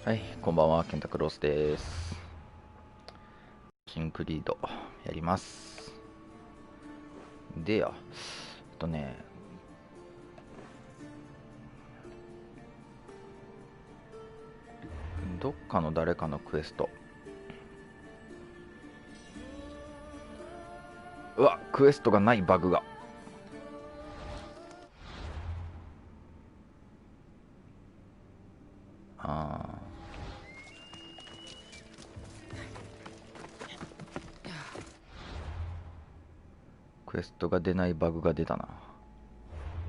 はい、こんばんは、ケンタクロースです。シンクリードやります。でや、どっかの誰かのクエスト。うわ、クエストがないバグが。クエストが出ないバグが出たな。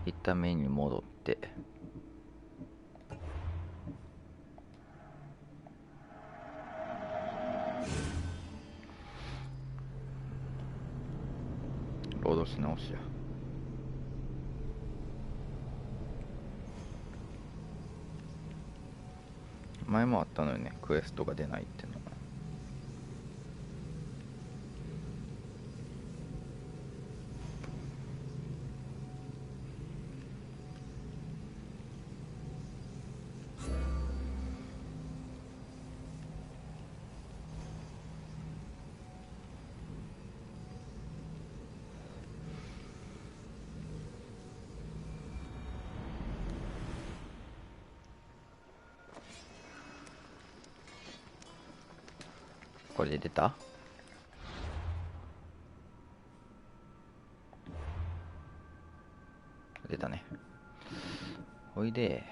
一旦メインに戻って。ロードし直しや。前もあったのよね、クエストが出ないっての。これで出た？出たね。おいで。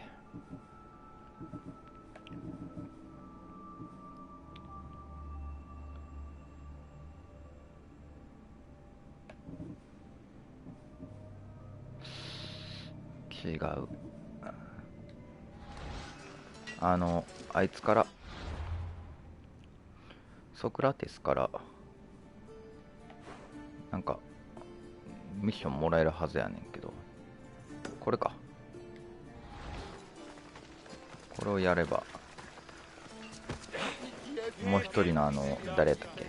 違う。あいつからソクラテスからなんかミッションもらえるはずやねんけど、これか。これをやれば、もう一人の誰やったっけ、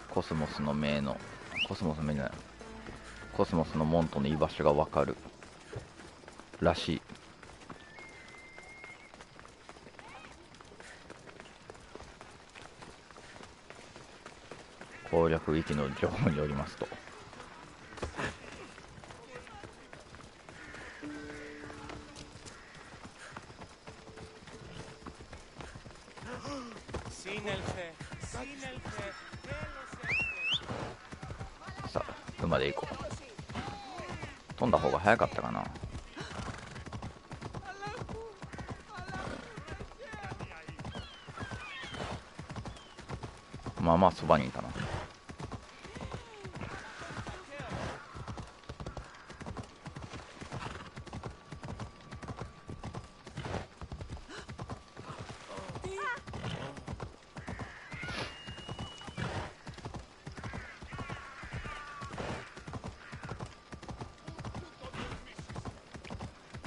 コスモスの目の、コスモスの目じゃない、コスモスのモントの居場所がわかるらしい。攻略ウィキの情報によりますと。さあ、馬で行こう。飛んだ方が早かったかな。まあまあそばにいたな。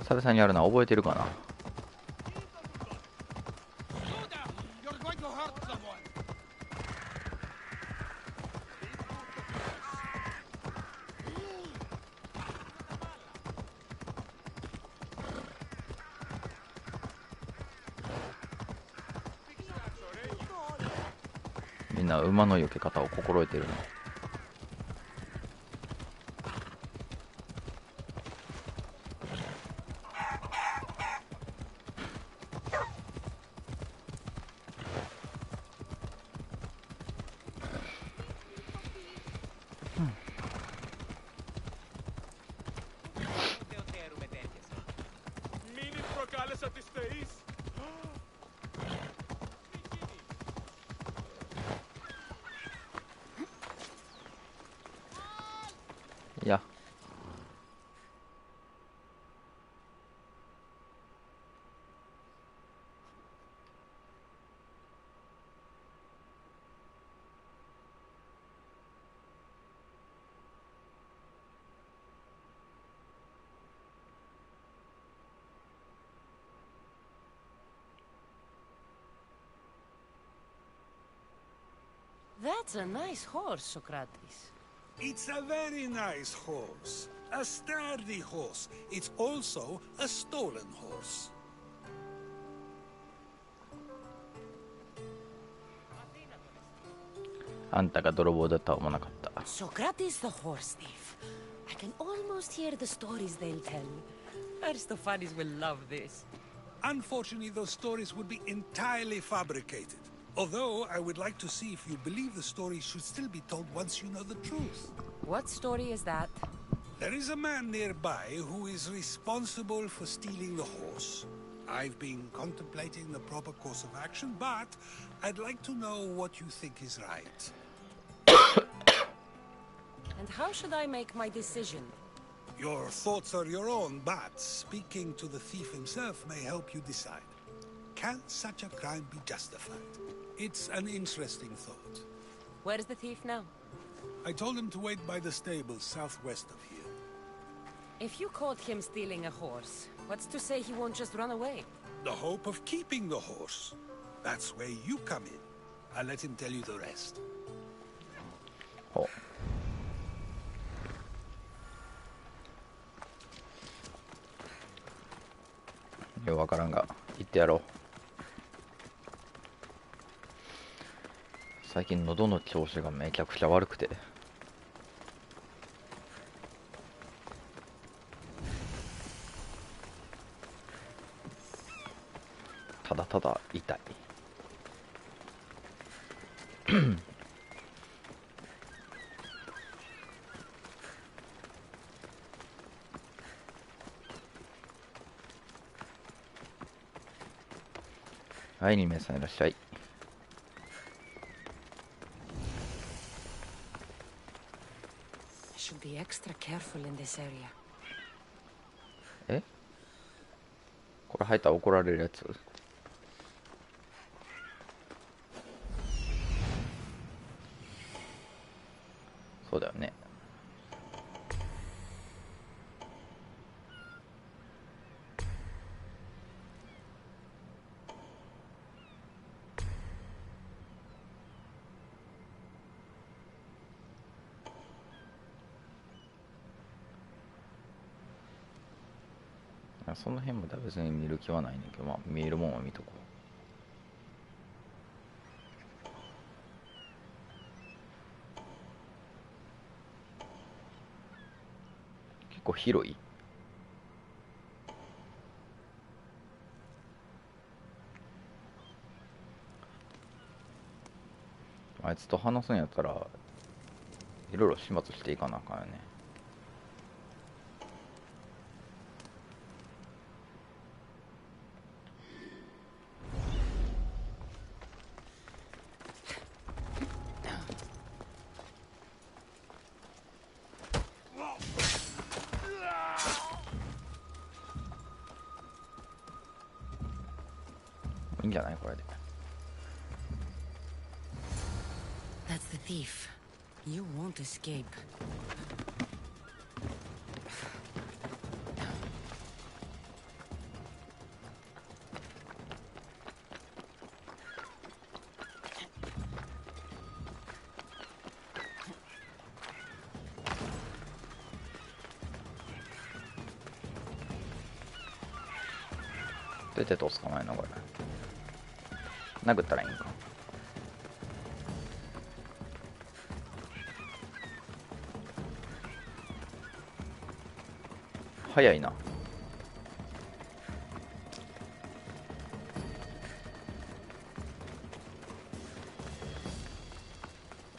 久々にやるな。覚えてるかな。みんな馬の避け方を心得てるな。いや、That's a nice horse, Socrates. It's a very nice horse. A sturdy horse. It's also a stolen horse. あんたが泥棒だとは思わなかった。 Socrates the horse thief. I can almost hear the stories they'll tell. Aristophanes will love this. Unfortunately, those stories would be entirely fabricated. Although, I would like to see if you believe the story should still be told once you know the truth. What story is that? There is a man nearby who is responsible for stealing the horse. I've been contemplating the proper course of action, but I'd like to know what you think is right. And how should I make my decision? Your thoughts are your own, but speaking to the thief himself may help you decide. Can such a crime be justified? It's an interesting thought. Where is the thief now? I told him to wait by the stables southwest of here. If you caught him stealing a horse, what's to say he won't just run away? The hope of keeping the horse. That's where you come in. I'll let him tell you the rest. ほう。よくわからんが言ってやろう。最近喉の調子がめちゃくちゃ悪くて、ただただ痛い。はい、2名さんいらっしゃい。I should be extra careful in this area. え？これ入ったら怒られるやつ？そうだよね。その辺までは別に見る気はないねんけど、まあ見えるもんは見とこう。結構広い。あいつと話すんやったらいろいろ始末していかなあかんよね。いいんじゃないこれで。 That's the thief. You won't escape. どうやって通すかないのこれ。殴ったらいいんか。早いな。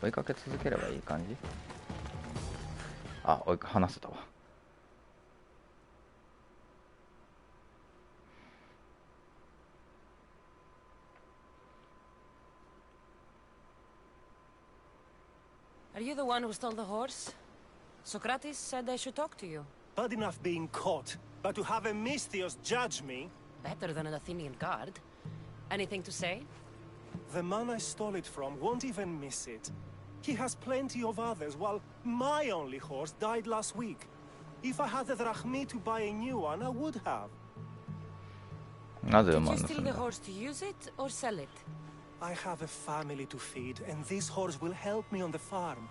追いかけ続ければいい感じ。あ、離せたわ。Are you the one who stole the horse? Socrates said I should talk to you. Bad enough being caught, but to have a Misthios judge me? Better than an Athenian guard. Anything to say? The man I stole it from won't even miss it. He has plenty of others, while my only horse died last week. If I had the drachmi to buy a new one, I would have. なぜ Did 馬 you 盗 steal ん the だ？ horse to use it or sell it? I have a family to feed, and this horse will help me on the farm.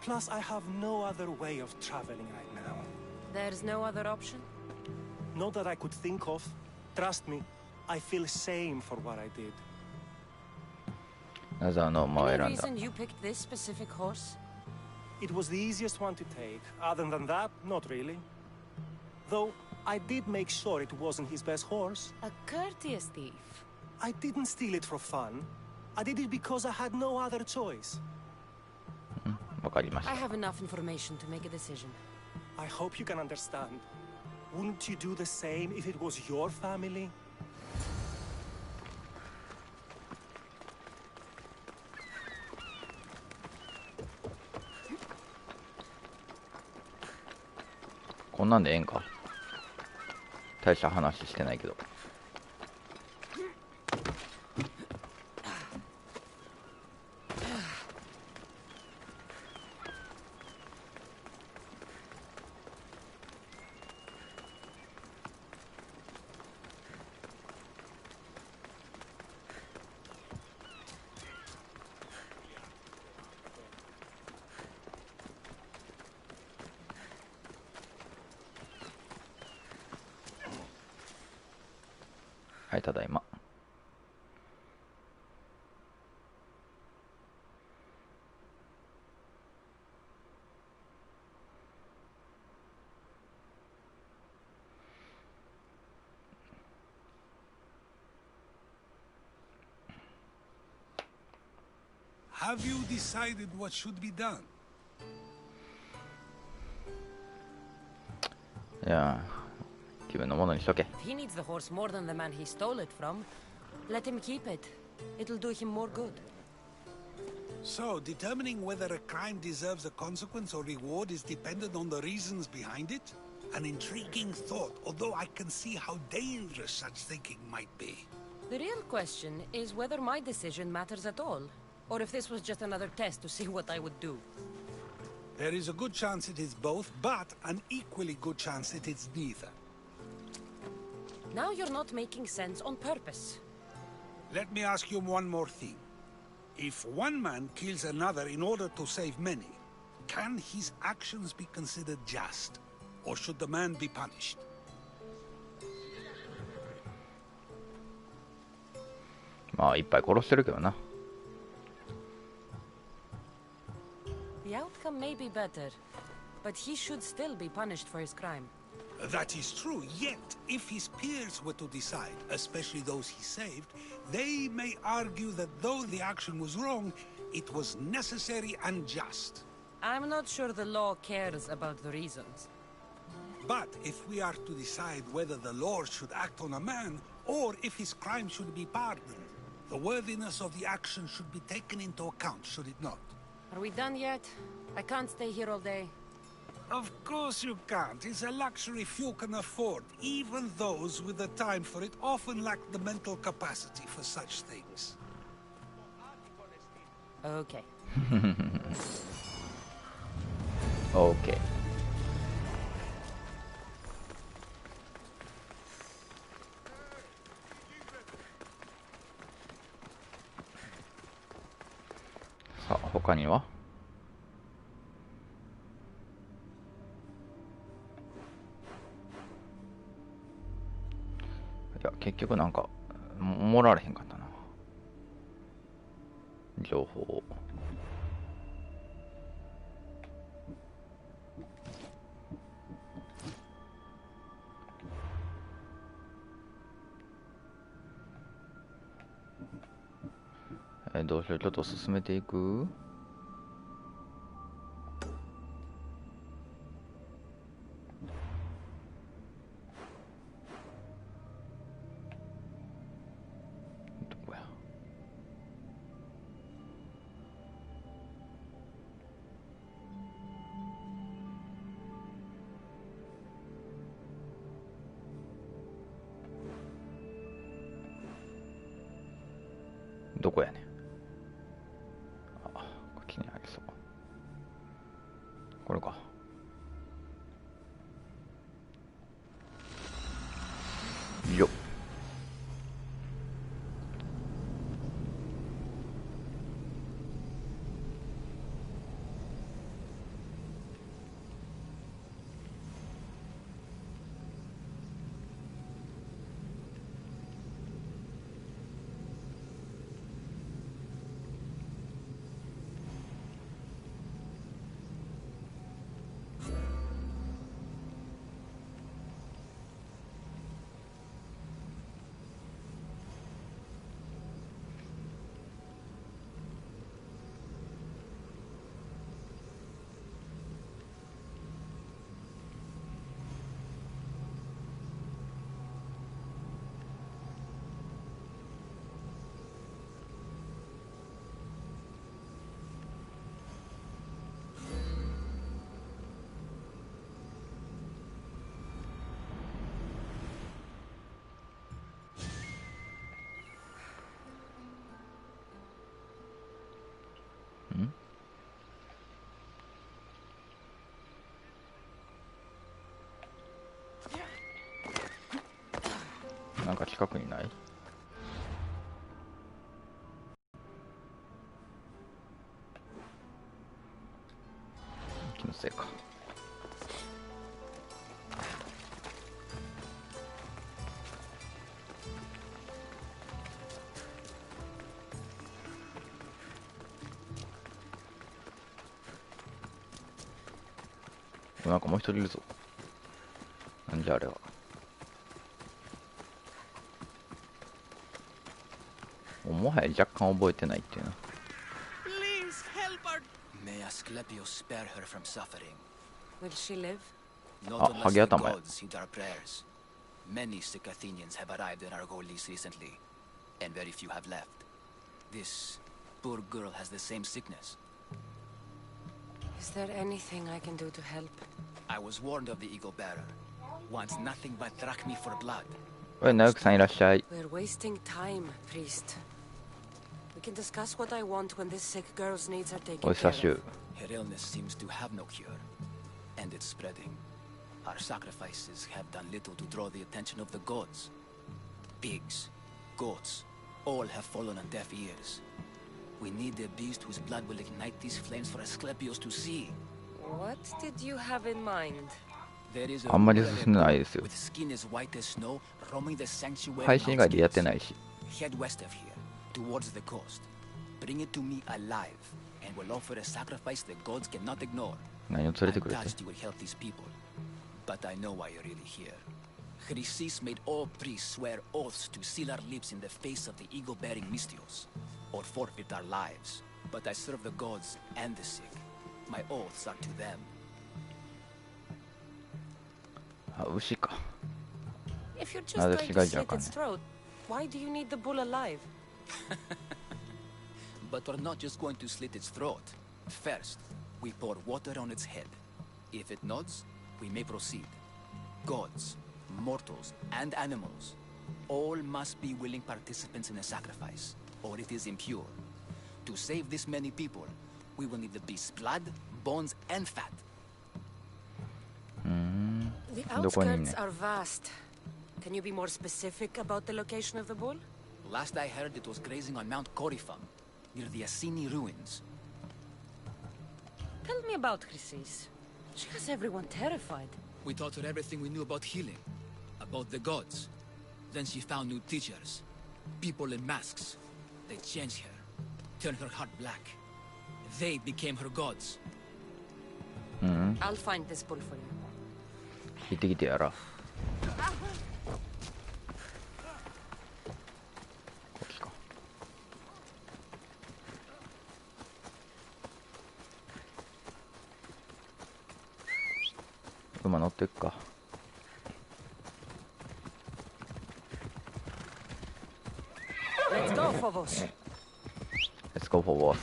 Plus, I have no other way of traveling right now. There's no other option? Not that I could think of. Trust me, I feel shame for what I did. なぜあの馬を選 Any んだ？ reason you picked this specific horse? It was the easiest one to take. Other than that, not really. Though, I did make sure it wasn't his best horse. A courteous thief. I didn't steal it for fun. I did it because I had no other choice. わかりまし I た。 have enough information to make a decision. I hope you can understand. Wouldn't you do the same if it was your family? こんなんでええんか？大した話してないけど。はい、ただいま。Have you decided what should be done? いや、自分のものにしとけ。 If he needs the horse more than the man he stole it from, let him keep it. It'll do him more good. So, determining whether a crime deserves a consequence or reward is dependent on the reasons behind it? An intriguing thought, although I can see how dangerous such thinking might be. The real question is whether my decision matters at all, or if this was just another test to see what I would do. There is a good chance it is both, but an equally good chance it is neither. Now you're not making sense on purpose. Let me ask you one more thing. If one man kills another in order to save many, can his actions be considered just? Or should the man be punished? まあいっぱい殺してるけどな。 The outcome may be better, but he should still be punished for his crime. That is true, yet if his peers were to decide, especially those he saved, they may argue that though the action was wrong, it was necessary and just. I'm not sure the law cares about the reasons. But if we are to decide whether the law should act on a man, or if his crime should be pardoned, the worthiness of the action should be taken into account, should it not? Are we done yet? I can't stay here all day. Of course you can't. It's a luxury few can afford. Even those with the time for it often lack the mental capacity for such things. Okay. OK。さあ、他には？いや、結局なんか盛られへんかったな、情報を。どうしよう、ちょっと進めていく。どこや。どこやねん。こっちにありそう。これか。よっ。近くにない？気のせいか。なんかもう一人いるぞ。なんじゃあれは。もはや若干覚えてないっていうな。Please help her. May Asclepius spare her from suffering. Will she live? Not unless the Hagiatama. gods heed our prayers. Many sick Athenians have arrived in Argolis recently, and very few have left. This poor girl has the same sickness. Is there anything I can do to help? I was warned of the eagle bearer. Wants nothing but drachmi for blood. おい、ナウクさんいらっしゃい。 We're wasting time, priest. We can discuss what I want when this sick girl's needs are taken お care 久しゅ of. う。Her illness seems to have no cure, and it's spreading. Our sacrifices have done little to draw the attention of the gods. Pigs, goats, all have fallen on deaf ears. We need a beast whose blood will ignite these flames for Asclepius to see. What did you have in mind? There is あんまり進んでないですよ。 with skin as white as snow, roaming the sanctuary 配信以外でやってないし。 Head west of here, towards the coast. Bring it to me alive, and we'll offer a sacrifice the gods cannot ignore. 何を連れて I'm くれて。 touched you will help these people, but I know why you're really here. Chrysis made all priests swear oaths to seal our lips in the face of the eagle-bearing Mystios, or forfeit our lives. But I serve the gods and the sick. My oaths are to them. あ、牛か。 If you're just Nada going to siga slit Japan. its throat, why do you need the bull alive? But we're not just going to slit its throat. First, we pour water on its head. If it nods, we may proceed. Gods, mortals, and animals, all must be willing participants in the sacrifice, or it is impure. To save this many people, we will need the beast's blood, bones, and fat. The どこにいんね outskirts are vast. Can you be more specific about the location of the bull? Last I heard, it was grazing on Mount Corifum, near the Assini ruins. Tell me about Chrysis. She has everyone terrified. We taught her everything we knew about healing, about the gods. Then she found new teachers, people in masks. They changed her, turned her heart black. They became her gods. I'll find this bull for you. 聞いてきてやら。こっちか。馬乗ってっか。 Let's go, Phobos. Let's go for boss.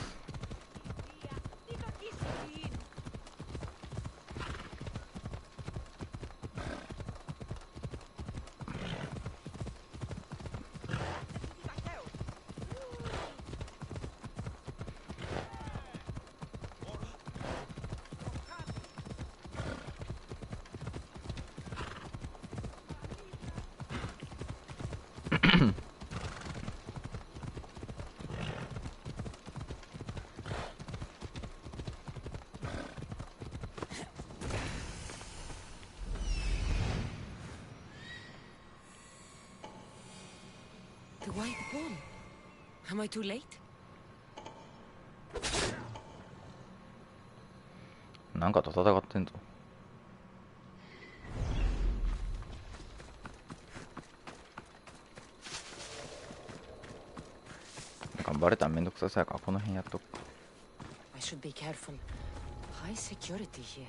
The white bull. Am I too late? なんかと戦ってんぞ。なんかバレたらめんどくさそうやからこの辺やっとくか。 I should be careful. High security here.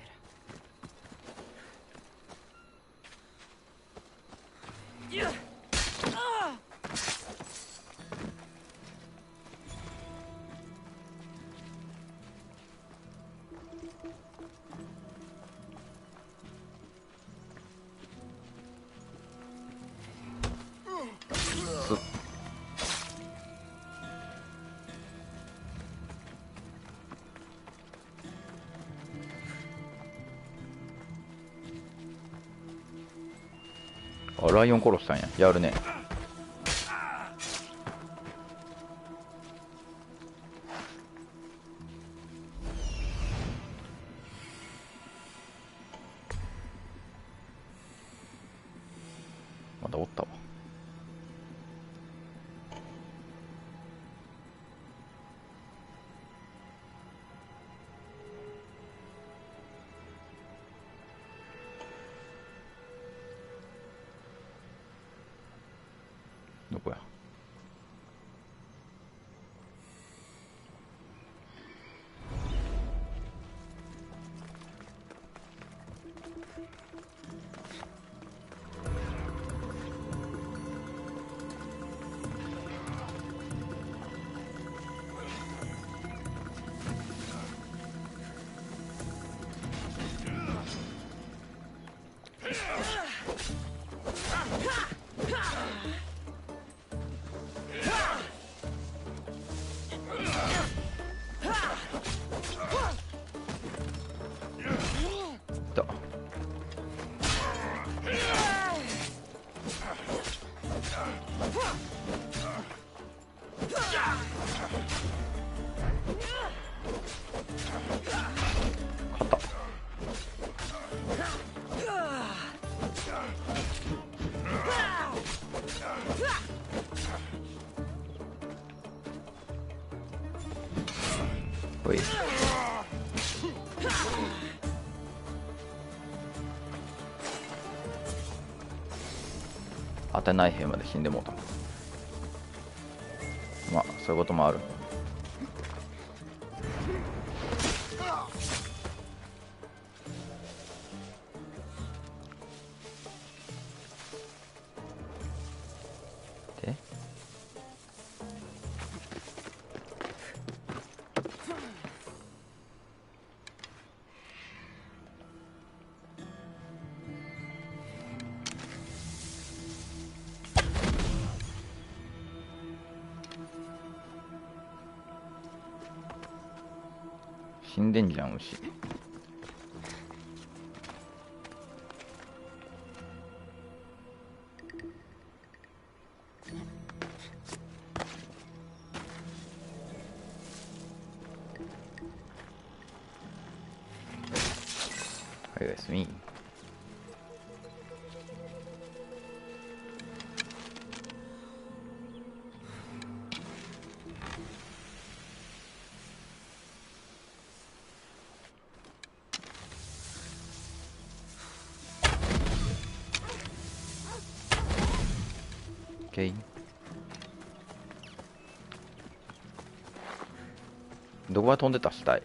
Su- あ、ライオン殺したんや。やるね。だおったわ。どこや。だほい。当てない兵まで死んでもうた。まあそういうこともある。で死んでんじゃん牛。はい、おやすみ。OK。どこが飛んでた死体。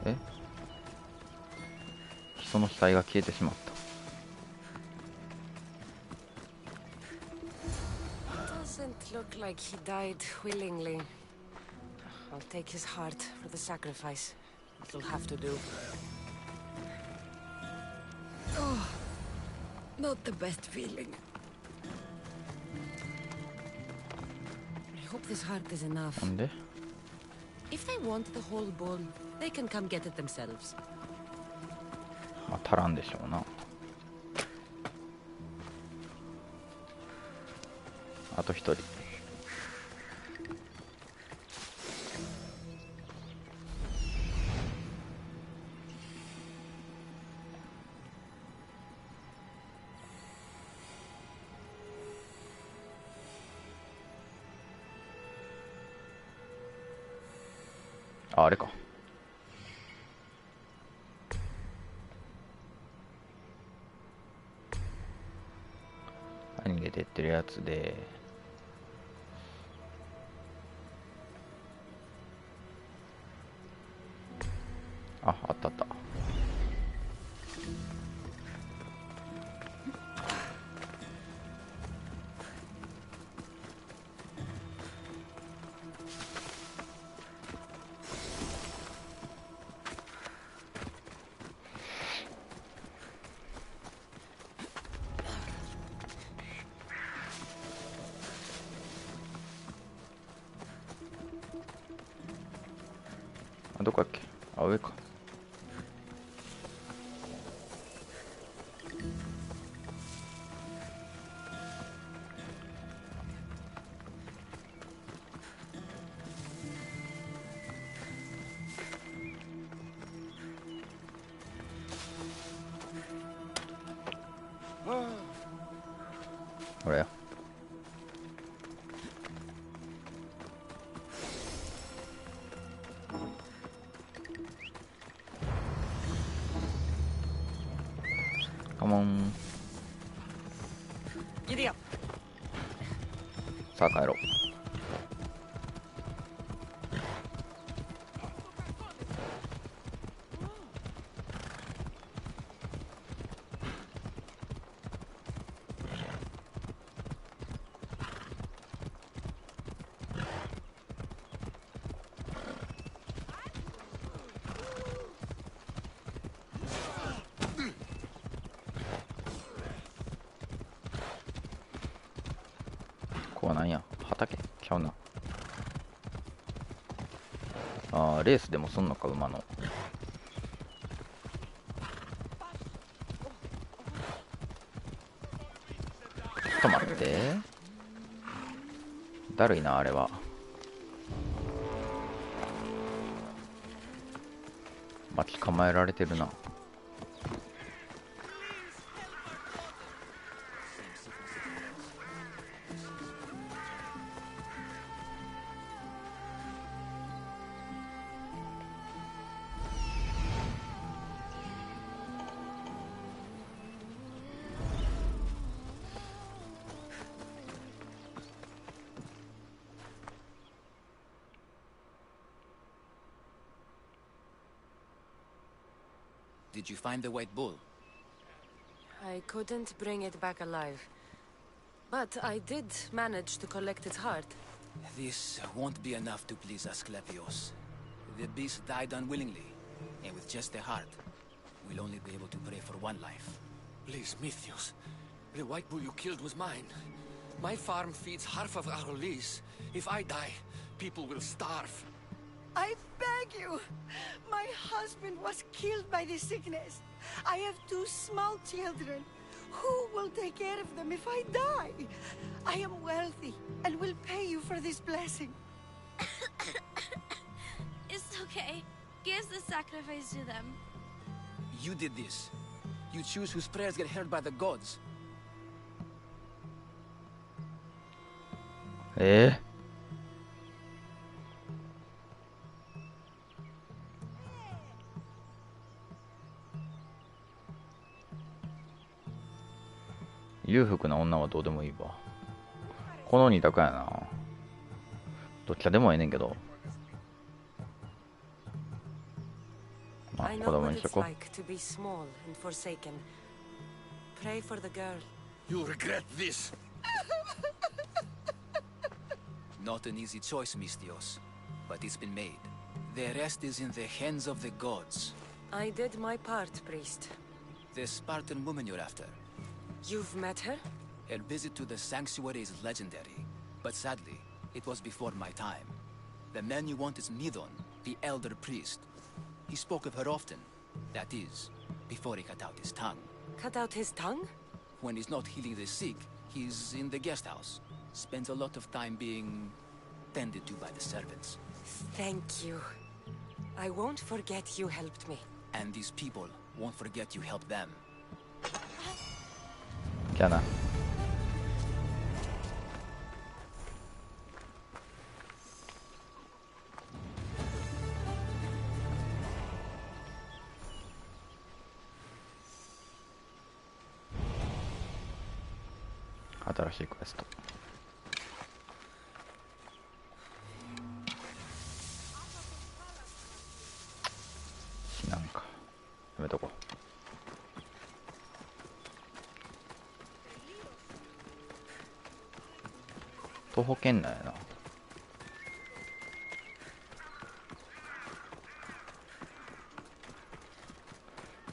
え、人の死体が消えてしまった。Doesn't look like he died willingly. I'll take his heart for the sacrifice. It'll have to do. Oh, not the best feeling. I hope this heart is enough. なんで If they want the whole bowl, they can come get it themselves. まあ足らんでしょうな。あと一人。あ、あれか。逃げてってるやつで、あったあった。どこだっけ。あ、上か。これや。カモン。Giddy up. さあ帰ろう。ここはなんや、畑ちゃうな。あー、レースでもすんのか、馬の。ちょっと待って、だるいなあれは。待ち構えられてるな。Did you find the white bull? I couldn't bring it back alive. But I did manage to collect its heart. This won't be enough to please Asclepios. The beast died unwillingly, and with just the heart, we'll only be able to pray for one life. Please, Mythios. The white bull you killed was mine. My farm feeds half of our lease. If I die, people will starve. I beg you! My husband was killed by this sickness. I have 2 small children. Who will take care of them if I die? I am wealthy and will pay you for this blessing. It's okay. Give the sacrifice to them. You did this. You choose whose prayers get heard by the gods. 裕福な女はどうでもいいわ。この2択やな。どっちでもええねんけど。まあ、 I 子 know 供 what にしと it's こう。 like to be small and forsaken. Pray for the girl. You'll regret this. Not an easy choice, Mystios, but it's been made. The rest is in the hands of the gods. I did my part, priest. The Spartan woman you're after. You've met her? Her visit to the sanctuary is legendary, but sadly, it was before my time. The man you want is Midon, the elder priest. He spoke of her often. That is, before he cut out his tongue. Cut out his tongue? When he's not healing the sick, he's in the guest house. Spends a lot of time being tended to by the servants. Thank you. I won't forget you helped me. And these people won't forget you helped them. じゃあな。新しいクエスト。なんかやめとこう。徒歩圏内やな。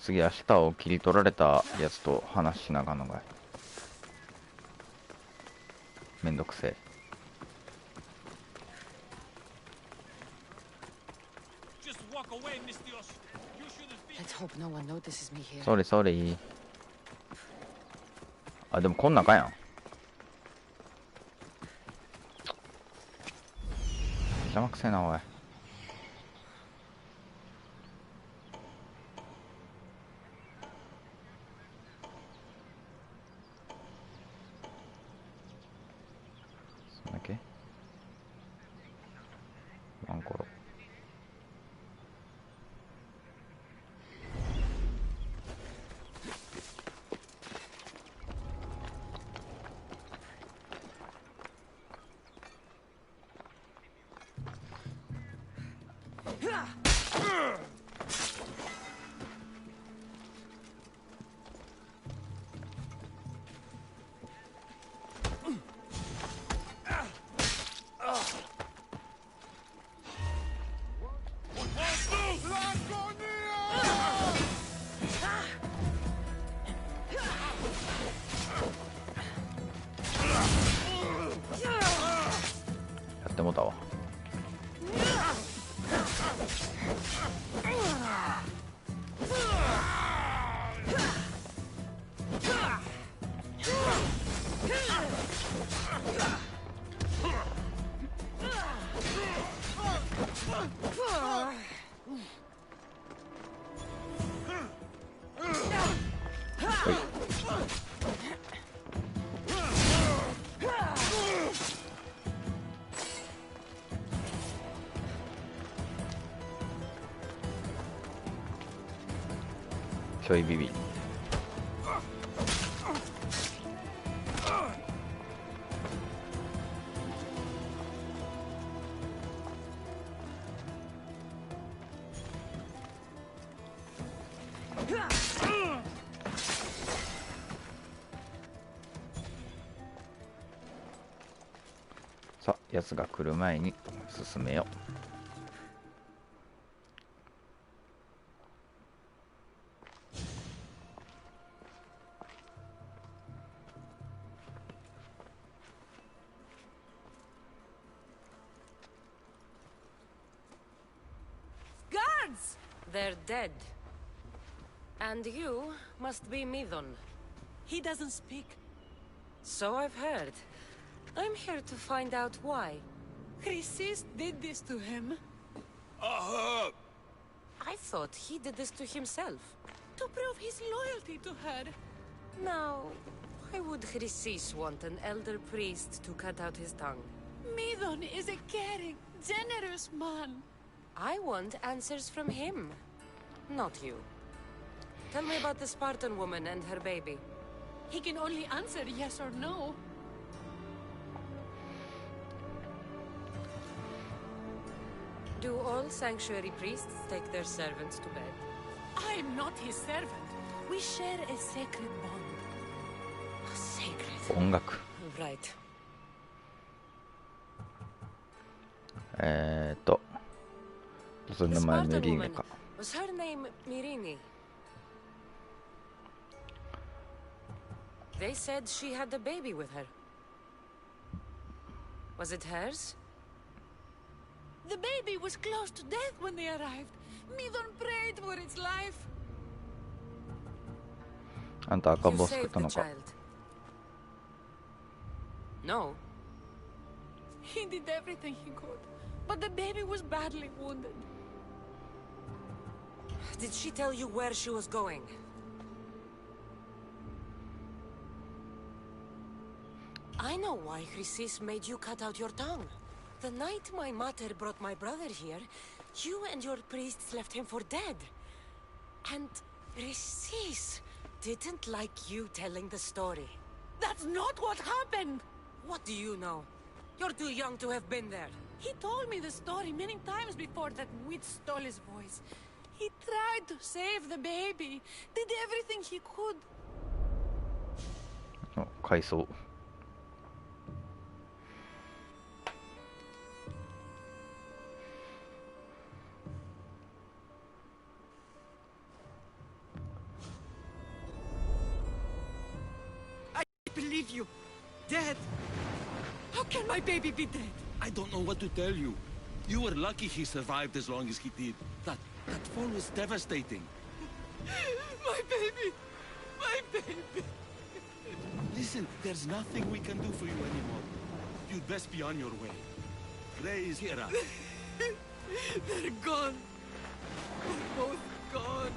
次明日を切り取られたやつと話しながらのがめんどくせえ。Let's hope no one notices me here. それそれ。あ、でもこん中やん。邪魔くせえなおい。けワンコロ。やってもうたわ。ちょいビビ。さあ、やつが来る前に進めよう。They're dead. And you must be Midon. He doesn't speak. So I've heard. I'm here to find out why. Chrysis did this to him. I thought he did this to himself. To prove his loyalty to her. Now, why would Chrysis want an elder priest to cut out his tongue? Midon is a caring, generous man. I want answers from him, not you. Tell me about the Spartan woman and her baby. He can only answer yes or no. Do all sanctuary priests take their servants to bed? I am not his servant. We share a sacred bond. Sacred. 音楽。Right. その名前メリーネか。Was her name Mirini? They said she had a baby with her. Was it hers? The baby was close to death when they arrived. Midon prayed for its life. あんた赤ん You 坊救っ saved た the のか。 child. No. He did everything he could, but the baby was badly wounded. Did she tell you where she was going? I know why Chrysis made you cut out your tongue. The night my mater brought my brother here, you and your priests left him for dead. And Chrysis didn't like you telling the story. That's not what happened! What do you know? You're too young to have been there. He told me the story many times before that witch stole his voice. He tried to save the baby, did everything he could. あ、回想。I believe you. Dead. How can my baby be dead? I don't know what to tell you. You were lucky he survived as long as he did. That fall was devastating. My baby! My baby! Listen, there's nothing we can do for you anymore. You'd best be on your way. Praise Hera. They're gone. They're both gone.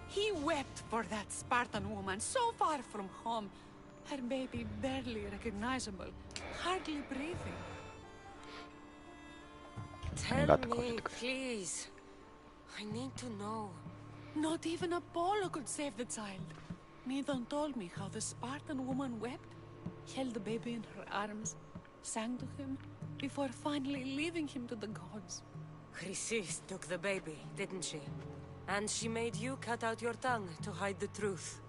He wept for that Spartan woman so far from home. Her baby barely recognizable, hardly breathing. Tell me, please. I need to know. Not even Apollo could save the child. Medon told me how the Spartan woman wept, held the baby in her arms, sang to him, before finally leaving him to the gods. Chrysis took the baby, didn't she? And she made you cut out your tongue to hide the truth.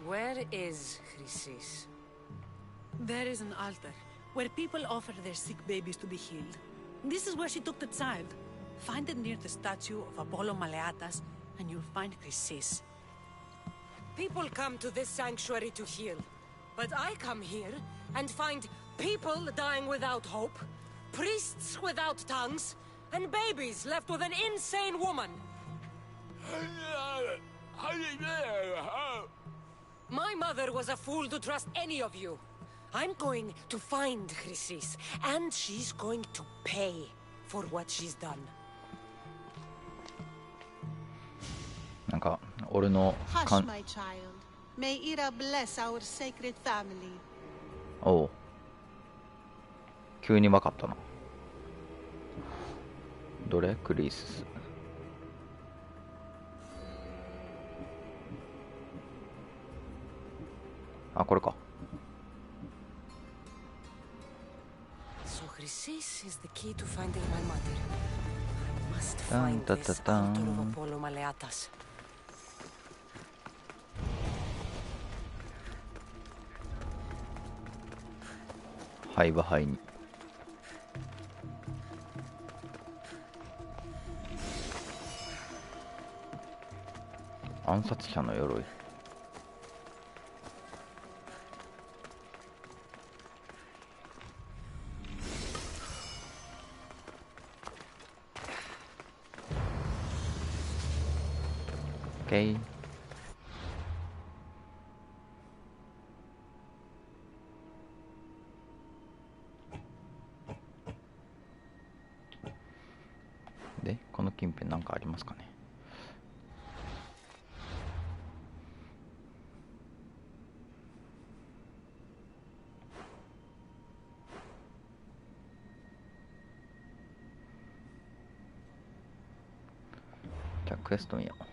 Where is Chrysis? There is an altar, where people offer their sick babies to be healed. This is where she took the child. Find it near the statue of Apollo Maleatas, and you'll find Chrysis. People come to this sanctuary to heal. But I come here and find people dying without hope, priests without tongues, and babies left with an insane woman. My mother was a fool to trust any of you. I'm going to find Chrysis, and she's going to pay for what she's done. なんか俺の Hush, my child. May Ira bless our sacred family. おう、急に分かったな。どれ？クリス。あ、これか。So Chrysis is the key to finding my mother. I must find this altar of Apollo Maleatas. はいばはいに。暗殺者の鎧。OK。で、この近辺なんかありますかね。じゃあクエスト見よう。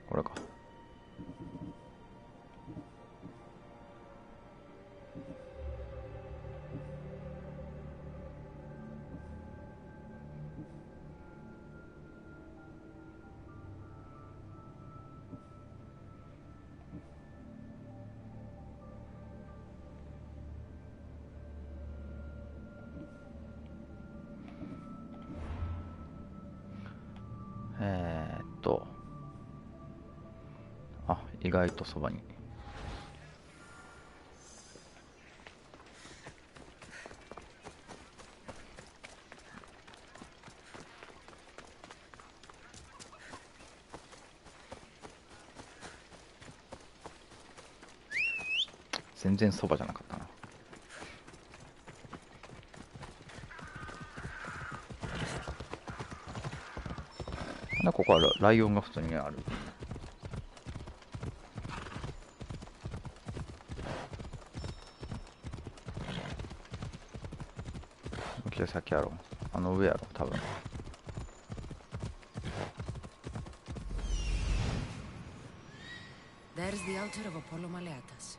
これか。あ、意外とそばに。全然そばじゃなかったな。なんかここはライオンが普通にある。切れ先やろ。あの上やろ多分。There's the altar of Apollo Maleatas.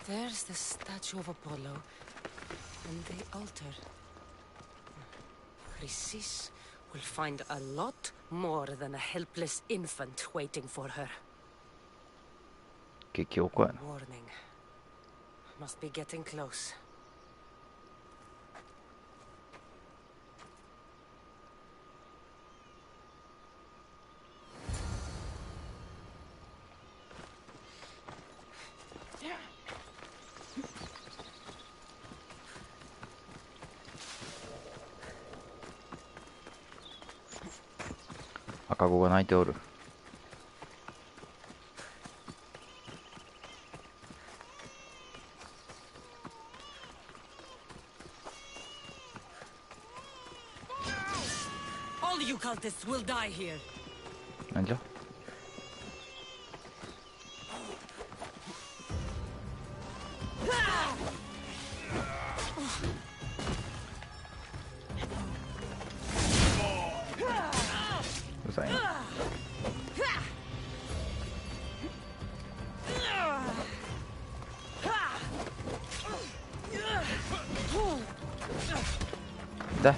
There's the statue of Apollo and the altar. Chrysis will find a lot more than a helpless infant waiting for her. Warning. Must be getting close. 赤子が泣いておる。All you cultists will die here. なんじゃ。うざいな。だ。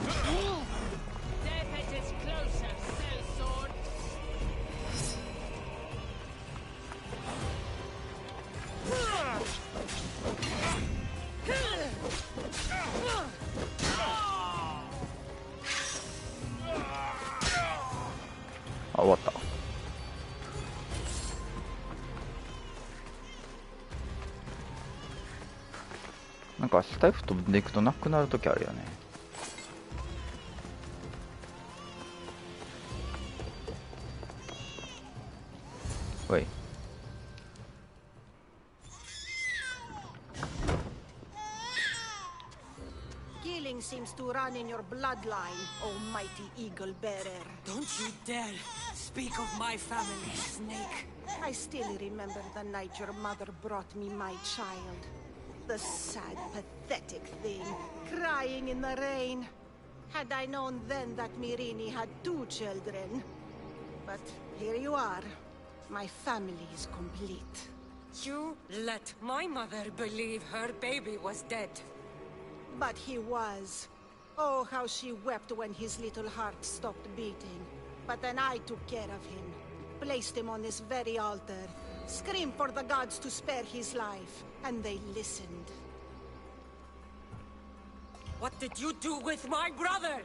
あ、終わった。なんかスタイフ飛んでいくとなくなるときあるよね。おい。Killing seems to run in your bloodline, almighty eagle bearer. Don't you dare speak of my family, Snake. I still remember the night your mother brought me my child. The sad, pathetic thing, crying in the rain. Had I known then that Mirini had 2 children. But here you are. My family is complete. You let my mother believe her baby was dead. But he was. Oh, how she wept when his little heart stopped beating. But then I took care of him. Placed him on this very altar. Screamed for the gods to spare his life. And they listened. What did you do with my brother?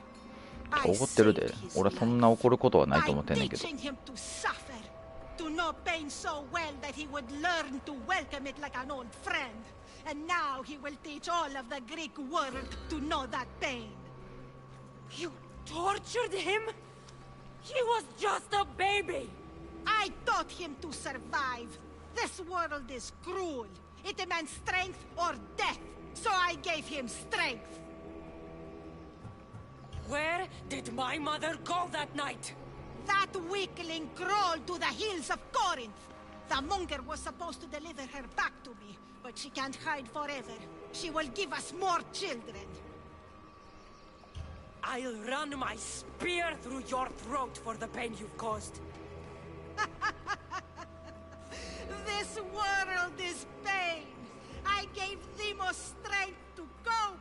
怒ってるで。俺そんな怒ることはないと思ってんねんけど。 Teaching him to suffer. To know pain so well that he would learn to welcome it like an old friend. And now he will teach all of the Greek world to know that pain. You tortured him? He was just a baby. I taught him to survive. This world is cruel. It demands strength or death. So I gave him strength. Where did my mother go that night? That weakling crawled to the hills of Corinth. The monger was supposed to deliver her back to me, but she can't hide forever. She will give us more children. I'll run my spear through your throat for the pain you've caused. This world is pain. I gave Demos strength to cope.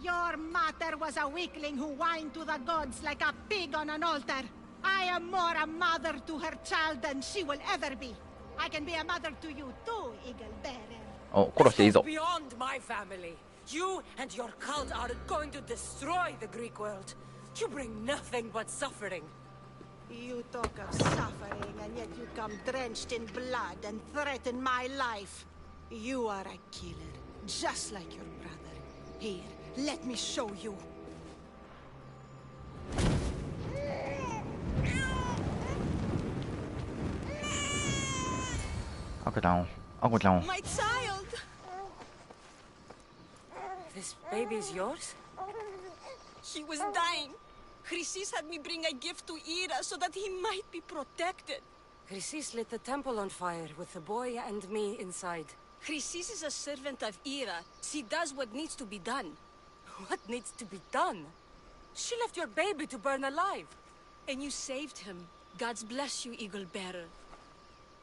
Your mother was a weakling who whined to the gods like a pig on an altar. I am more a mother to her child than she will ever be. I can be a mother to you too, Eagle Bearer. お、殺していいぞ。 Beyond my family. You and your cult are going to destroy the Greek world. You bring nothing but suffering. You talk of suffering, and yet you come drenched in blood and threaten my life. You are a killer, just like your brother. Here, let me show you. 赤ちゃん、赤ちゃん。 My child! This baby's yours? He was dying. Chrysis had me bring a gift to Ira so that he might be protected. Chrysis lit the temple on fire with the boy and me inside. Chrysis is a servant of Ira. She does what needs to be done. What needs to be done? She left your baby to burn alive. And you saved him. Gods bless you, Eagle Bearer.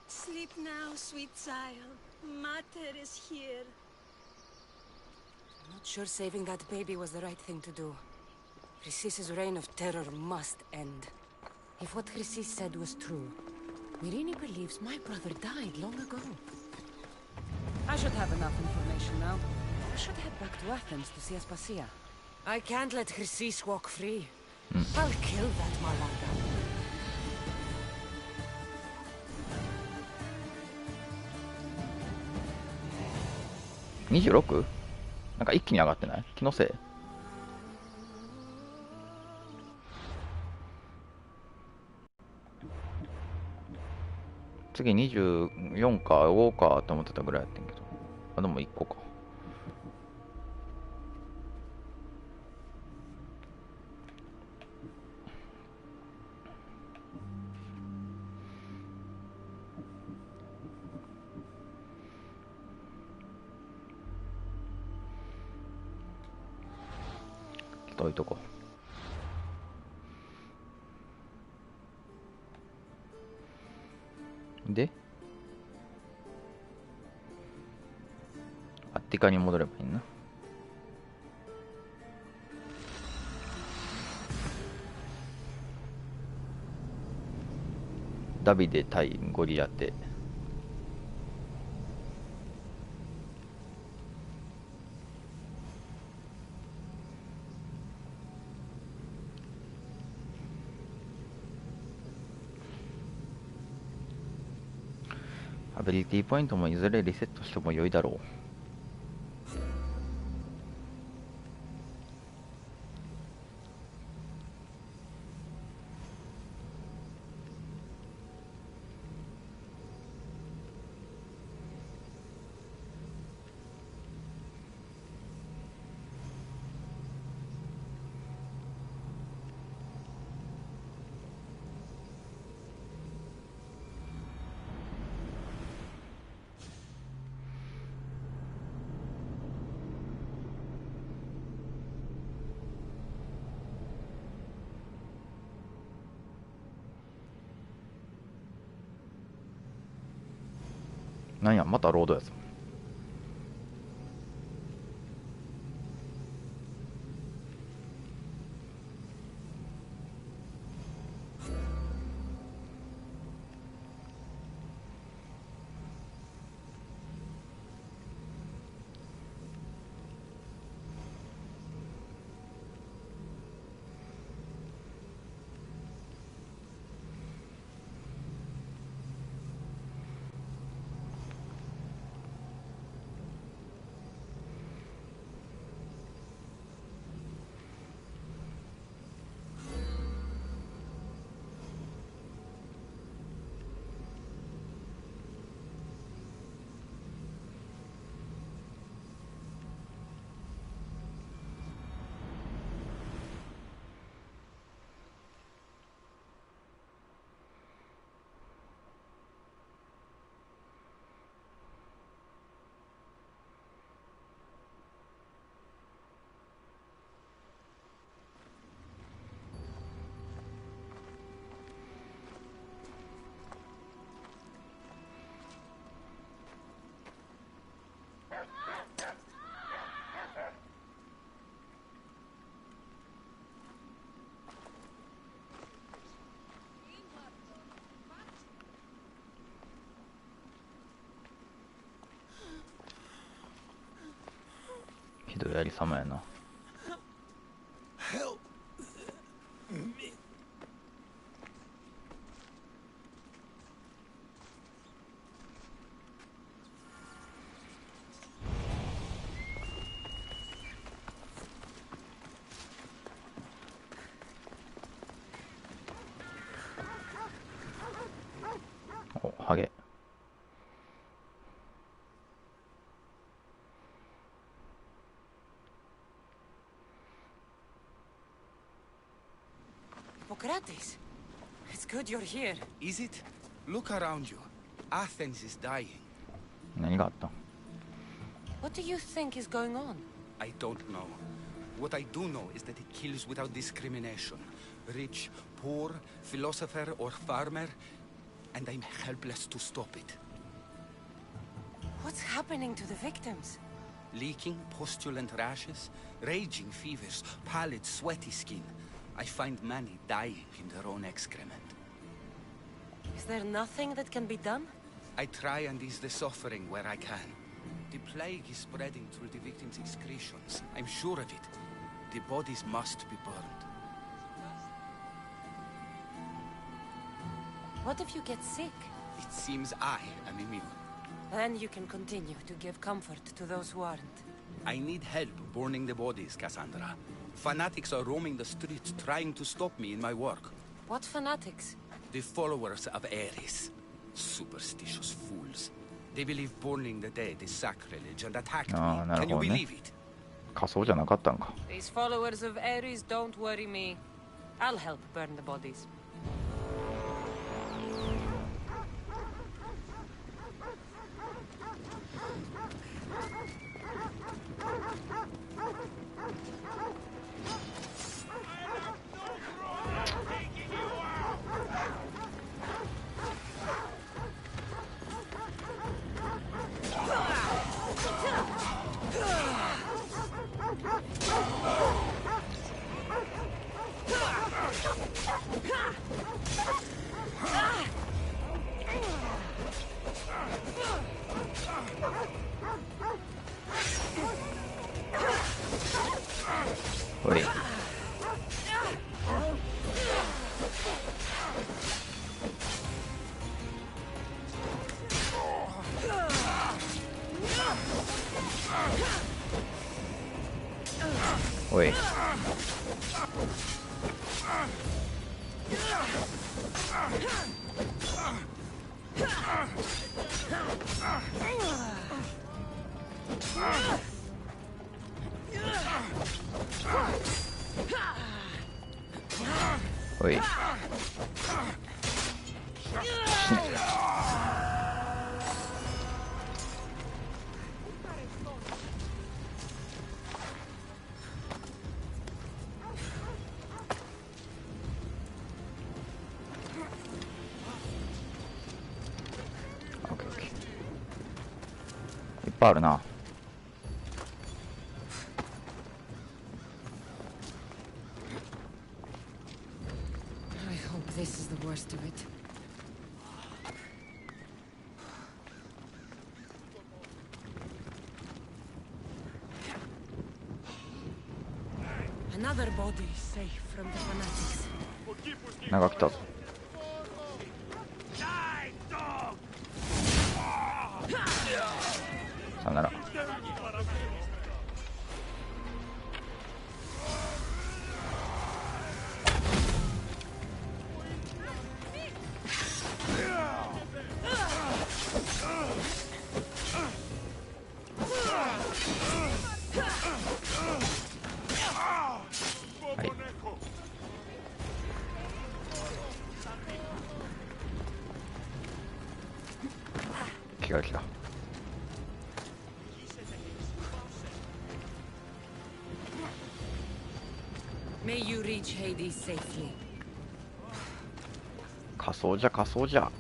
Sleep now, sweet child. Mater is here. I'm not sure saving that baby was the right thing to do. Chrysis' reign of terror must end. If what Chrysis said was true, Mirini believes my brother died long ago. I should have enough information now. I should head back to Athens to see Aspasia. I can't let Chrysis walk free. I'll kill that Malanga. 26? なんか一気に上がってない？気のせい？次24か5かと思ってたぐらいやってんけど。あ、でも1個か。置いとこう。でアッティカに戻ればいいな。ダビデ対ゴリアテ。アビリティポイントもいずれリセットしても良いだろう。なんや、またロードやぞ。ひどいやりさまやな。お、ハゲ。Hippocrates, it's good you're here. Is it? Look around you. Athens is dying. 何があった？ What do you think is going on? I don't know. What I do know is that it kills without discrimination. Rich, poor, philosopher or farmer, and I'm helpless to stop it. What's happening to the victims? Leaking, postulant rashes, raging fevers, pallid, sweaty skin. I find many dying in their own excrement. Is there nothing that can be done? I try and ease the suffering where I can. The plague is spreading through the victims' excretions. I'm sure of it. The bodies must be burned. What if you get sick? It seems I am immune. Then you can continue to give comfort to those who aren't. I need help burning the bodies, Cassandra. Fanatics are roaming the streets trying to stop me in my work. What fanatics? The followers of Ares. Superstitious fools. They believe burning the dead is sacrilege and attacked me. Can you believe it? 仮装じゃなかったんか。 These followers of Ares don't worry me. I'll help burn the bodies.おい。おい。おい。いっぱいあるな。This is the worst of it. Another body safe from the fanatics. なんか来たぞ。さよなら。来た来た。May you reach Hades safely. 仮装じゃ仮装じゃ。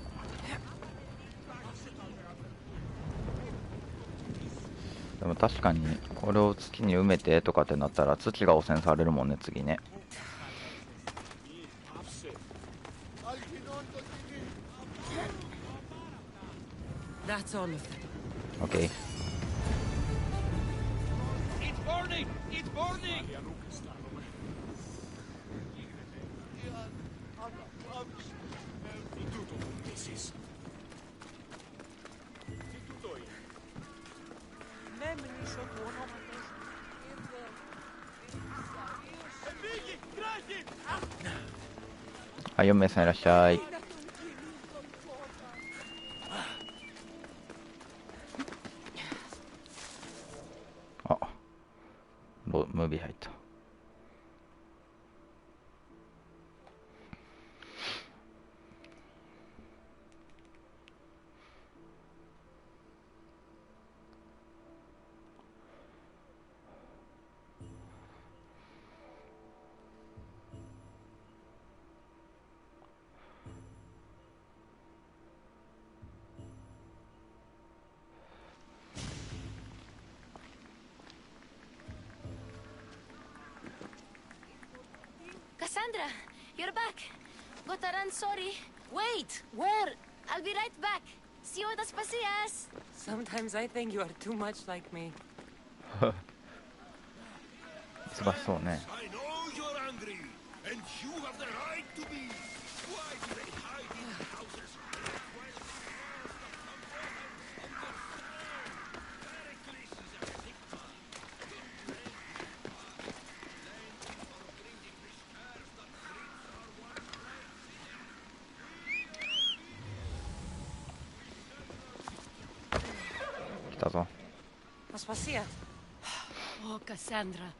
でも確かにこれを月に埋めてとかってなったら月が汚染されるもんね次ね。That's all of them. Okay. It's burning! It's burning!はい、4名さんいらっしゃい。あ、ムービー入った。Cassandra, you're back. Gotaran, sorry. Wait! Where? I'll be right back. Siordas Pasias! Sometimes I think you are too much like me. 忙しそうね。 I know you're angry, and you have the right to be. Why do they hide in houses? Aspasia. Oh, Cassandra,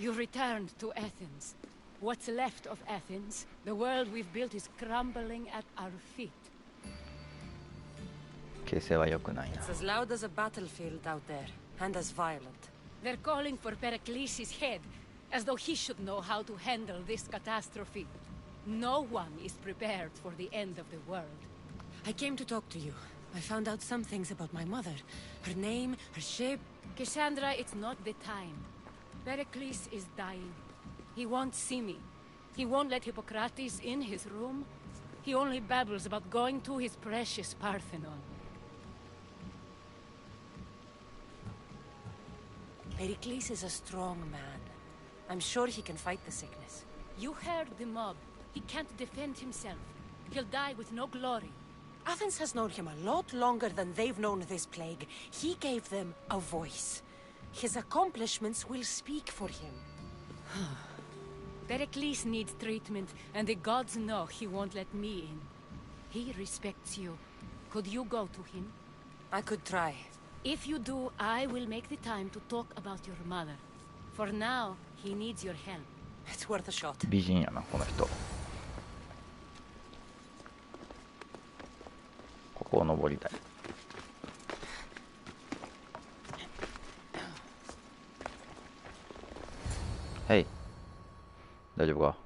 you returned to Athens. What's left of Athens, the world we've built is crumbling at our feet. 形勢は良くないな。 It's as loud as a battlefield out there, and as violent. They're calling for Pericles' head, as though he should know how to handle this catastrophe. No one is prepared for the end of the world. I came to talk to you. I found out some things about my mother. Her name, her shape. Cassandra, it's not the time. Pericles is dying. He won't see me. He won't let Hippocrates in his room. He only babbles about going to his precious Parthenon. Pericles is a strong man. I'm sure he can fight the sickness. You heard the mob. He can't defend himself. He'll die with no glory. Athens has known him a lot longer than they've known this plague. He gave them a voice. His accomplishments will speak for him. Pericles needs treatment, and the gods know he won't let me in. He respects you. Could you go to him? I could try. If you do, I will make the time to talk about your mother. For now, he needs your help. It's worth a shot. 美人やなこの人。ここを登りたい。はい。大丈夫か。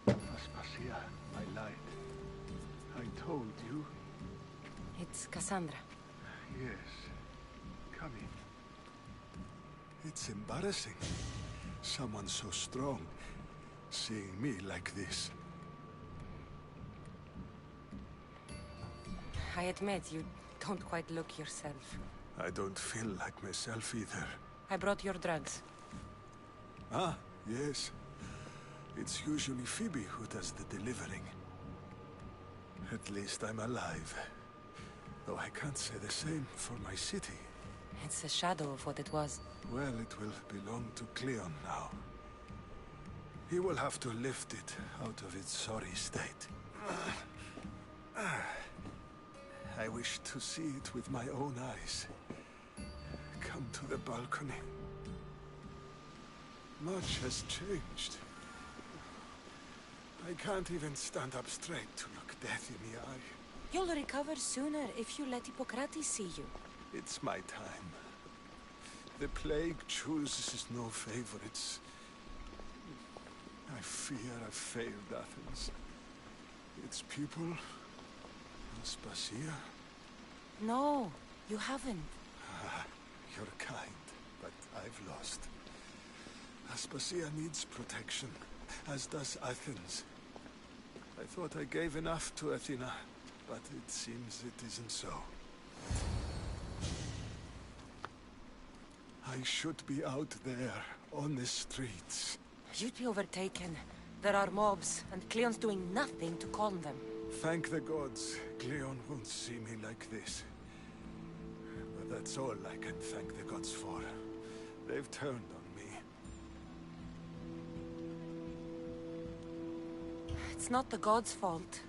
Aspasia, I lied. I told you. It's Cassandra. Yes. Come in. It's embarrassing. Someone so strong seeing me like this. I admit you don't quite look yourself. I don't feel like myself either. I brought your drugs. Ah, yes. It's usually Phoebe who does the delivering. At least I'm alive. Though I can't say the same for my city. It's a shadow of what it was. Well, it will belong to Cleon now. He will have to lift it out of its sorry state. I wish to see it with my own eyes. Come to the balcony. Much has changed. I can't even stand up straight to look death in the eye. You'll recover sooner if you let Hippocrates see you. It's my time. The plague chooses no favorites. I fear I've failed Athens. Its people, Aspasia. No, you haven't. You're kind, but I've lost. Aspasia needs protection, as does Athens. I thought I gave enough to Athena, but it seems it isn't so. I should be out there, on the streets. You'd be overtaken. There are mobs, and Cleon's doing nothing to calm them. Thank the gods, Cleon won't see me like this. But that's all I can thank the gods for. They've turned on me. It's not the gods' fault.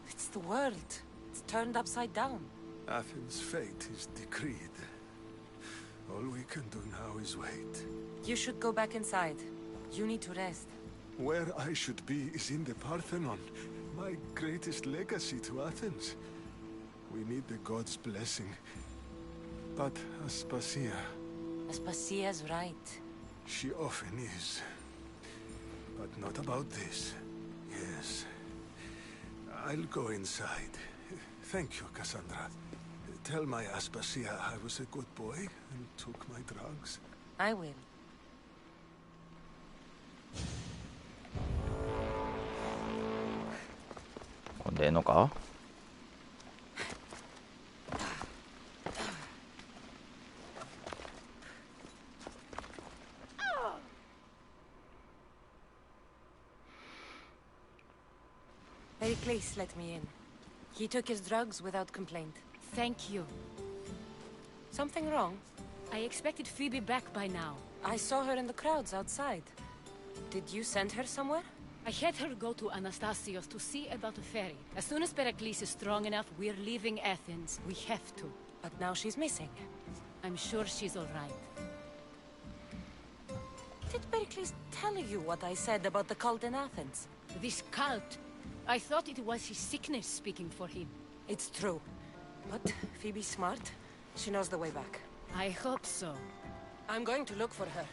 It's the world. It's turned upside down. Athens' fate is decreed. All we can do now is wait. You should go back inside. You need to rest. Where I should be is in the Parthenon, my greatest legacy to Athens. We need the gods' blessing. But Aspasia... Aspasia's right. She often is. But not about this. Yes. I'll go inside. Thank you, Cassandra. Tell my Aspasia I was a good boy and took my drugs. I will. ええのか。Pericles let me in. He took his drugs without complaint. Thank you. Something wrong? I expected Phoebe back by now. I saw her in the crowds outside. Did you send her somewhere? I had her go to Anastasios to see about a ferry. As soon as Pericles is strong enough, we're leaving Athens. We have to. But now she's missing. I'm sure she's all right. Did Pericles tell you what I said about the cult in Athens? This cult? I thought it was his sickness speaking for him. It's true. But Phoebe's smart. She knows the way back. I hope so. I'm going to look for her.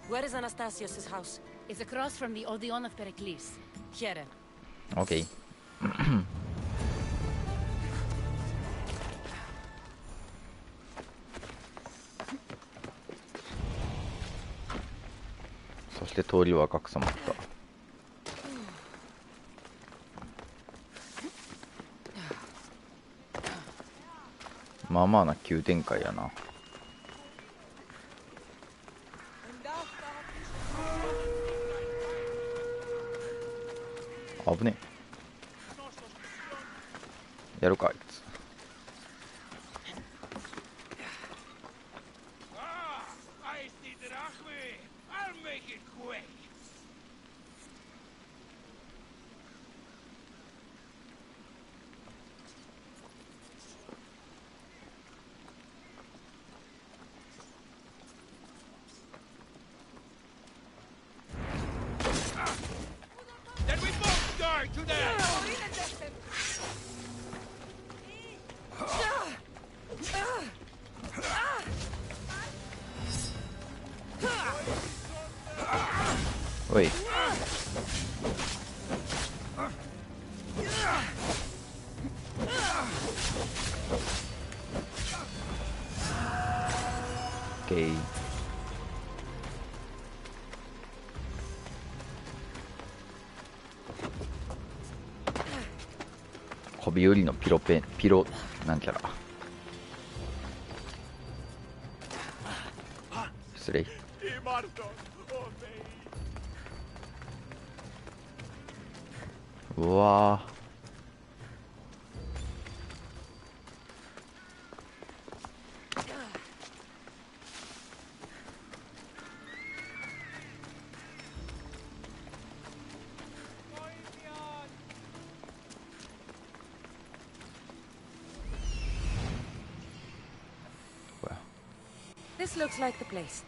Where is Anastasios' house? It's across from the Odeon of Pericles. Here. Okay. そして通りは赤く染まった。まあまあな急展開やな。危ねえ。やるかあいつ。おい。OK。小日和のピロなんちゃら。失礼。うわー。This looks like the place.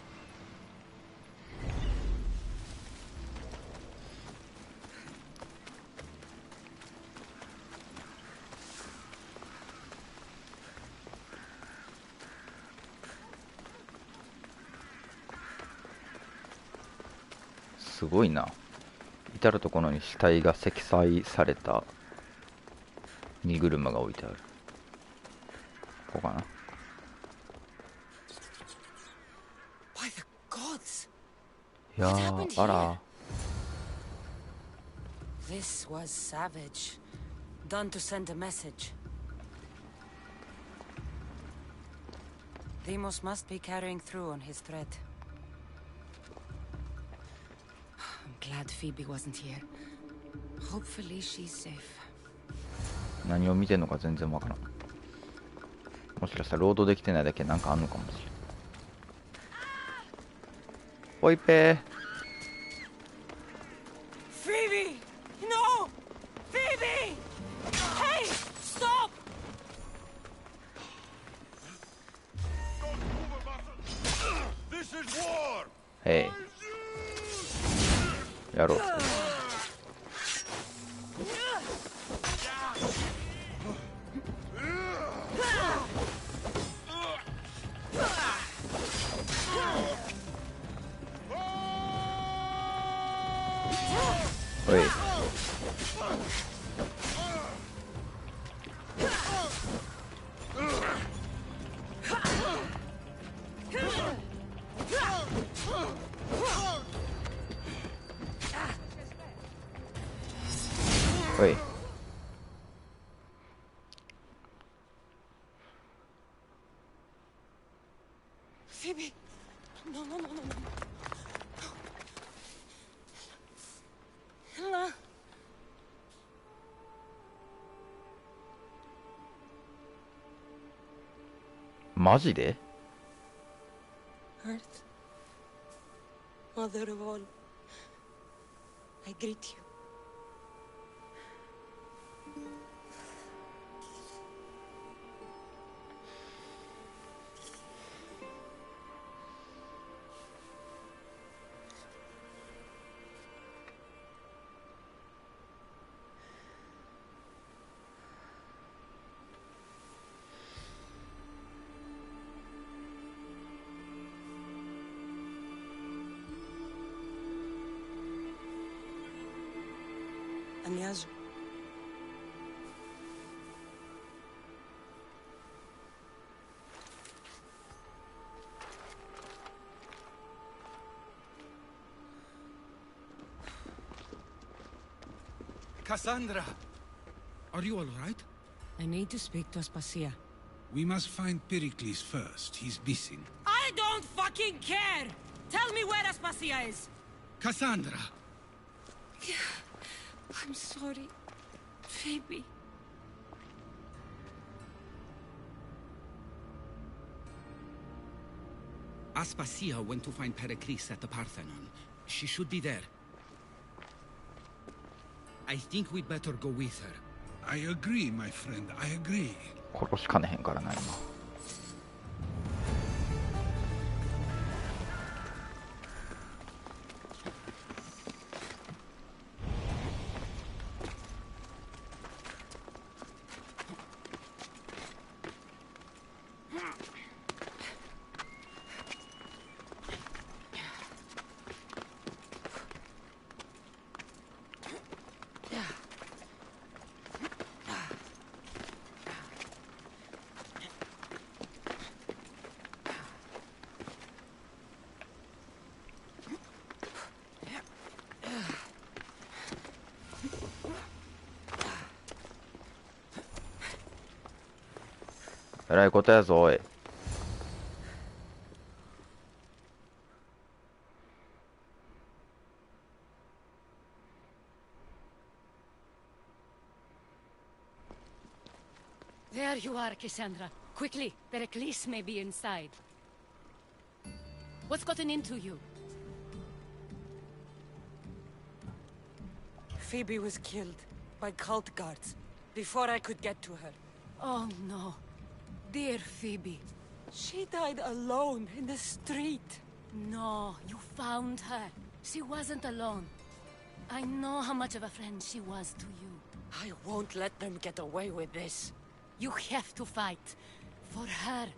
すごいな。至る所に死体が積載された荷車が置いてある。ここかな。By the gods! いやー、あら。This was savage. Done to send a message. Deimos must be carrying through on his threat. I'm glad Phoebe wasn't here. Hopefully she's safe. 何を見てんのか全然わからん。もしかしたらロードできてないだけなんかあんのかもしれん。おいぺー。Phoebe! No! Phoebe! Hey! Stop! This is war! Hey. やろう。おい。おい。マジで？ Earth, Mother of all, I greet you. Aniazu. Cassandra! Are you all right? I need to speak to Aspasia. We must find Pericles first. He's missing. I don't fucking care! Tell me where Aspasia is! Cassandra! I'm sorry, Phoebe. Aspasia went to find Pericles at the Parthenon. She should be there. I think we'd better go with her. I agree, my friend. I agree. 殺しかねへんからな今。えらいことやぞおい。There you are, Cassandra. Quickly, Pericles may be inside. What's gotten into you? Phoebe was killed by cult guards before I could get to her. Oh no. Dear Phoebe. She died alone in the street. No, you found her. She wasn't alone. I know how much of a friend she was to you. I won't let them get away with this. You have to fight. For her.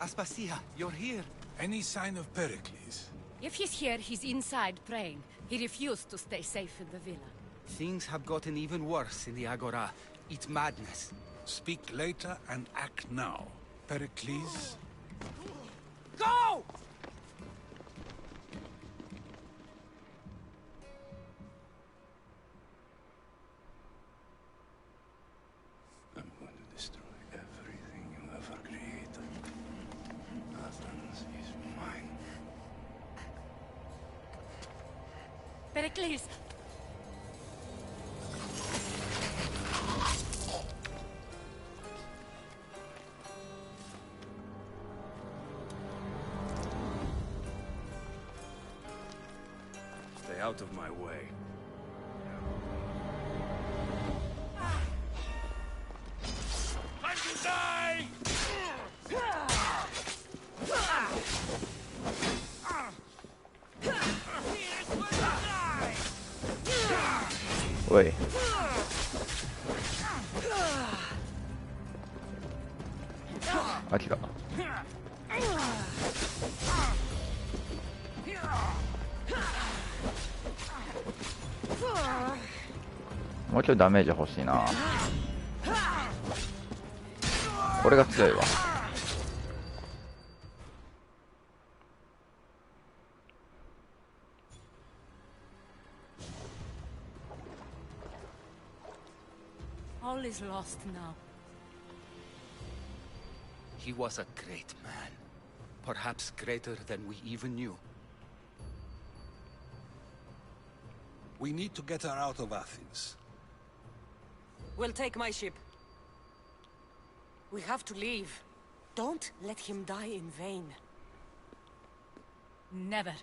Aspasia, you're here. Any sign of Pericles? If he's here, he's inside praying. He refused to stay safe in the villa. Things have gotten even worse in the Agora. It's madness. Speak later and act now. Pericles? Go! I'm going to destroy everything you ever created. Athens is mine. Pericles! Stay out of my way. Time to die!おい。あ、来た。もうちょいダメージ欲しいな。これが強いわ。All is lost now. He was a great man. Perhaps greater than we even knew. We need to get her out of Athens. We'll take my ship. We have to leave. Don't let him die in vain. Never. ?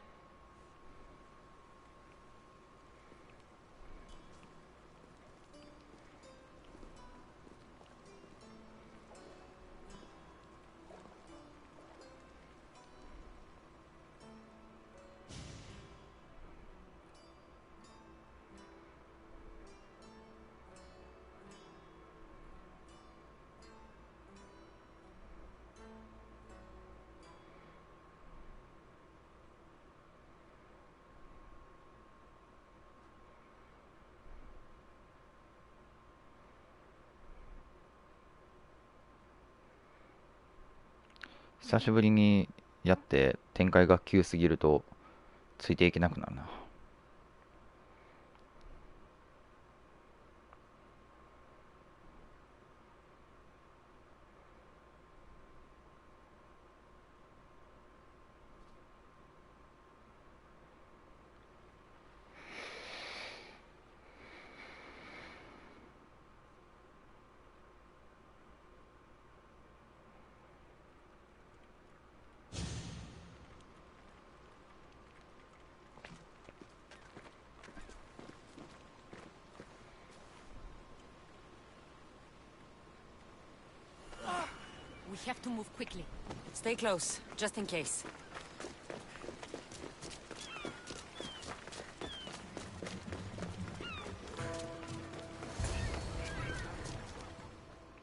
久しぶりにやって展開が急すぎるとついていけなくなるな。We have to move quickly. Stay close, just in case.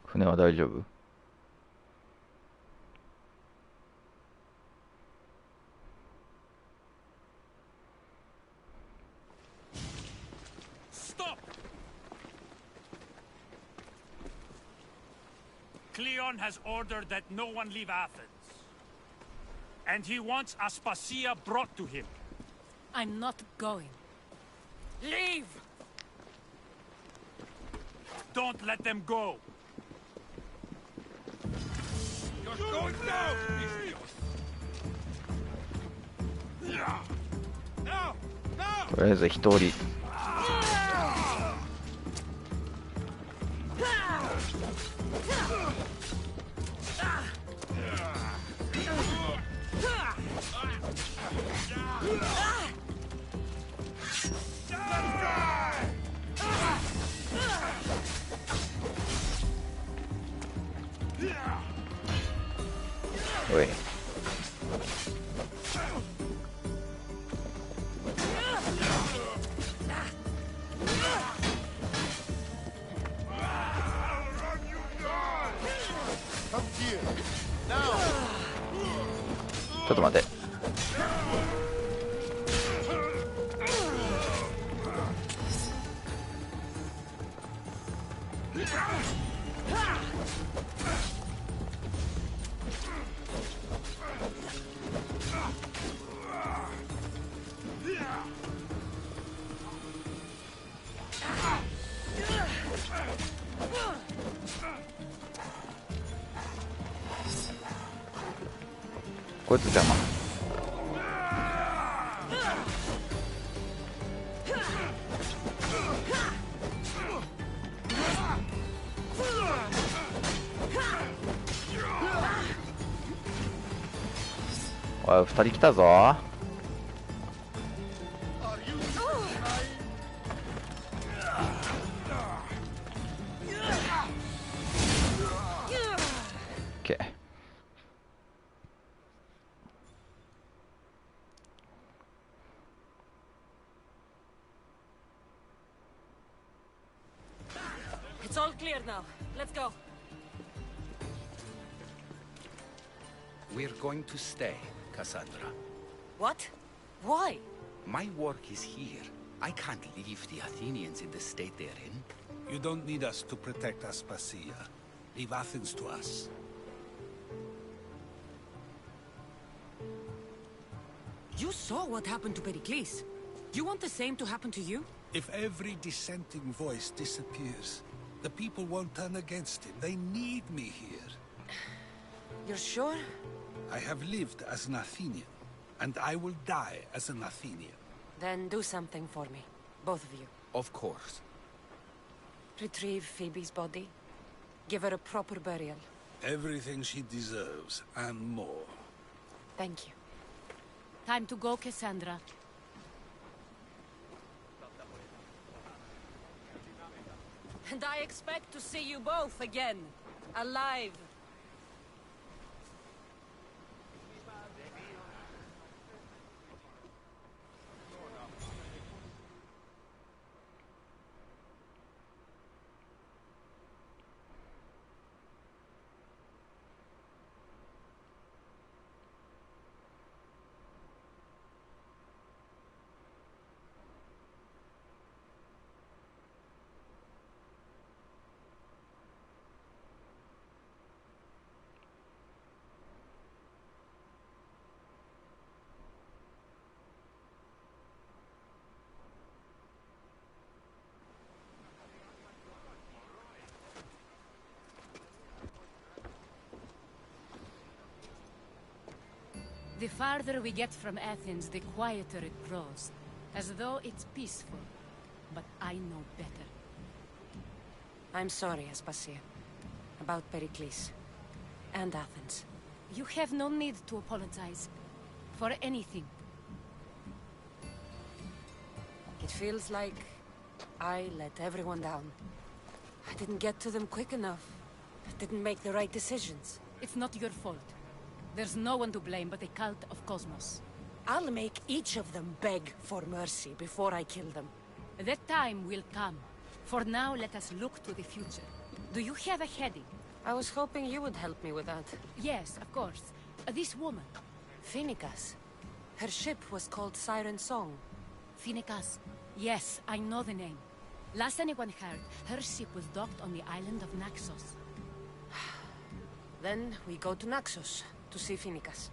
船は大丈夫？Cleon has ordered that no one leave Athens. And he wants Aspasia brought to him. I'm not going. Leave! Don't let them go. You're going down, No! とりあえず一人。おい。ちょっと待って。こいつ邪魔。おい、二人来たぞ。It's all clear now. Let's go. We're going to stay, Cassandra. What? Why? My work is here. I can't leave the Athenians in the state they're in. You don't need us to protect Aspasia. Leave Athens to us. You saw what happened to Pericles. You want the same to happen to you? If every dissenting voice disappears, the people won't turn against him. They need me here. You're sure? I have lived as an Athenian, and I will die as an Athenian. Then do something for me. Both of you. Of course. Retrieve Phoebe's body. Give her a proper burial. Everything she deserves, and more. Thank you. Time to go, Cassandra. And I expect to see you both again, alive. The farther we get from Athens, the quieter it grows. As though it's peaceful. But I know better. I'm sorry, Aspasia. About Pericles. And Athens. You have no need to apologize. For anything. It feels like I let everyone down. I didn't get to them quick enough. I didn't make the right decisions. It's not your fault. There's no one to blame but the cult of Cosmos. I'll make each of them beg for mercy before I kill them. That time will come. For now, let us look to the future. Do you have a heading? I was hoping you would help me with that. Yes, of course. This woman. Phoenicas. Her ship was called Siren Song. Phoenicas. Yes, I know the name. Last anyone heard, her ship was docked on the island of Naxos. Then we go to Naxos to see Phoenicas.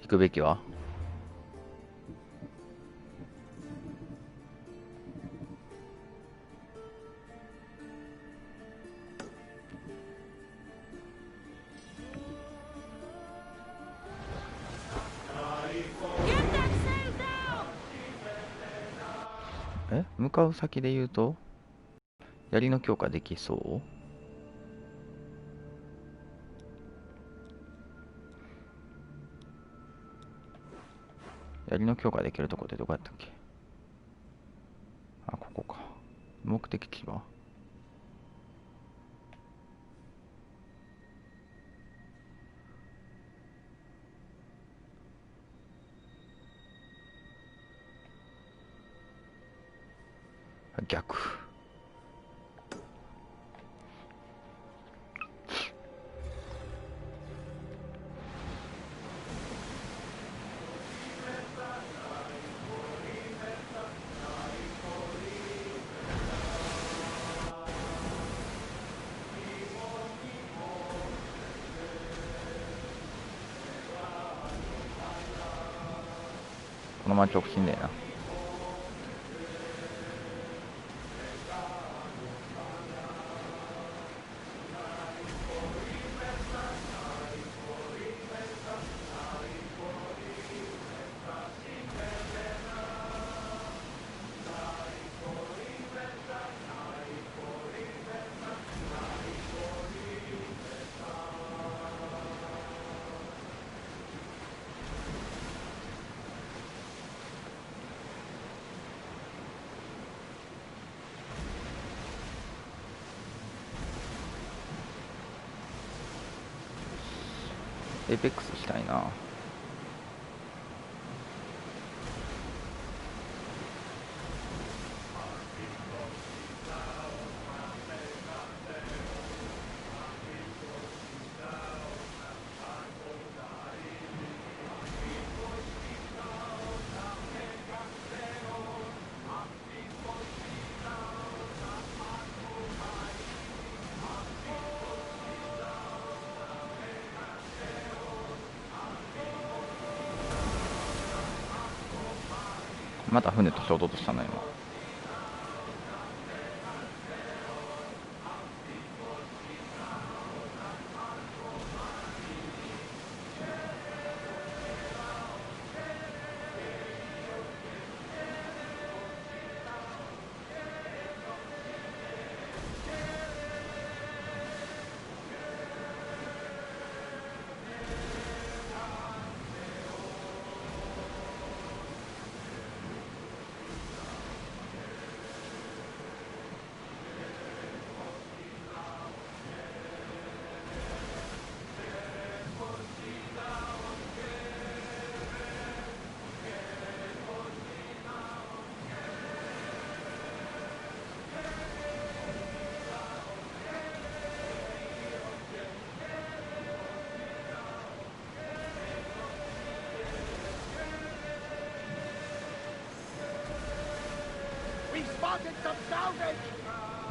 行くべきは向かう先で言うと槍の強化できそう槍の強化できるとこってどこやったっけあ、ここか。目的地は逆。このまま直進だよな。エイペックスしたいな。また船と衝突したの今。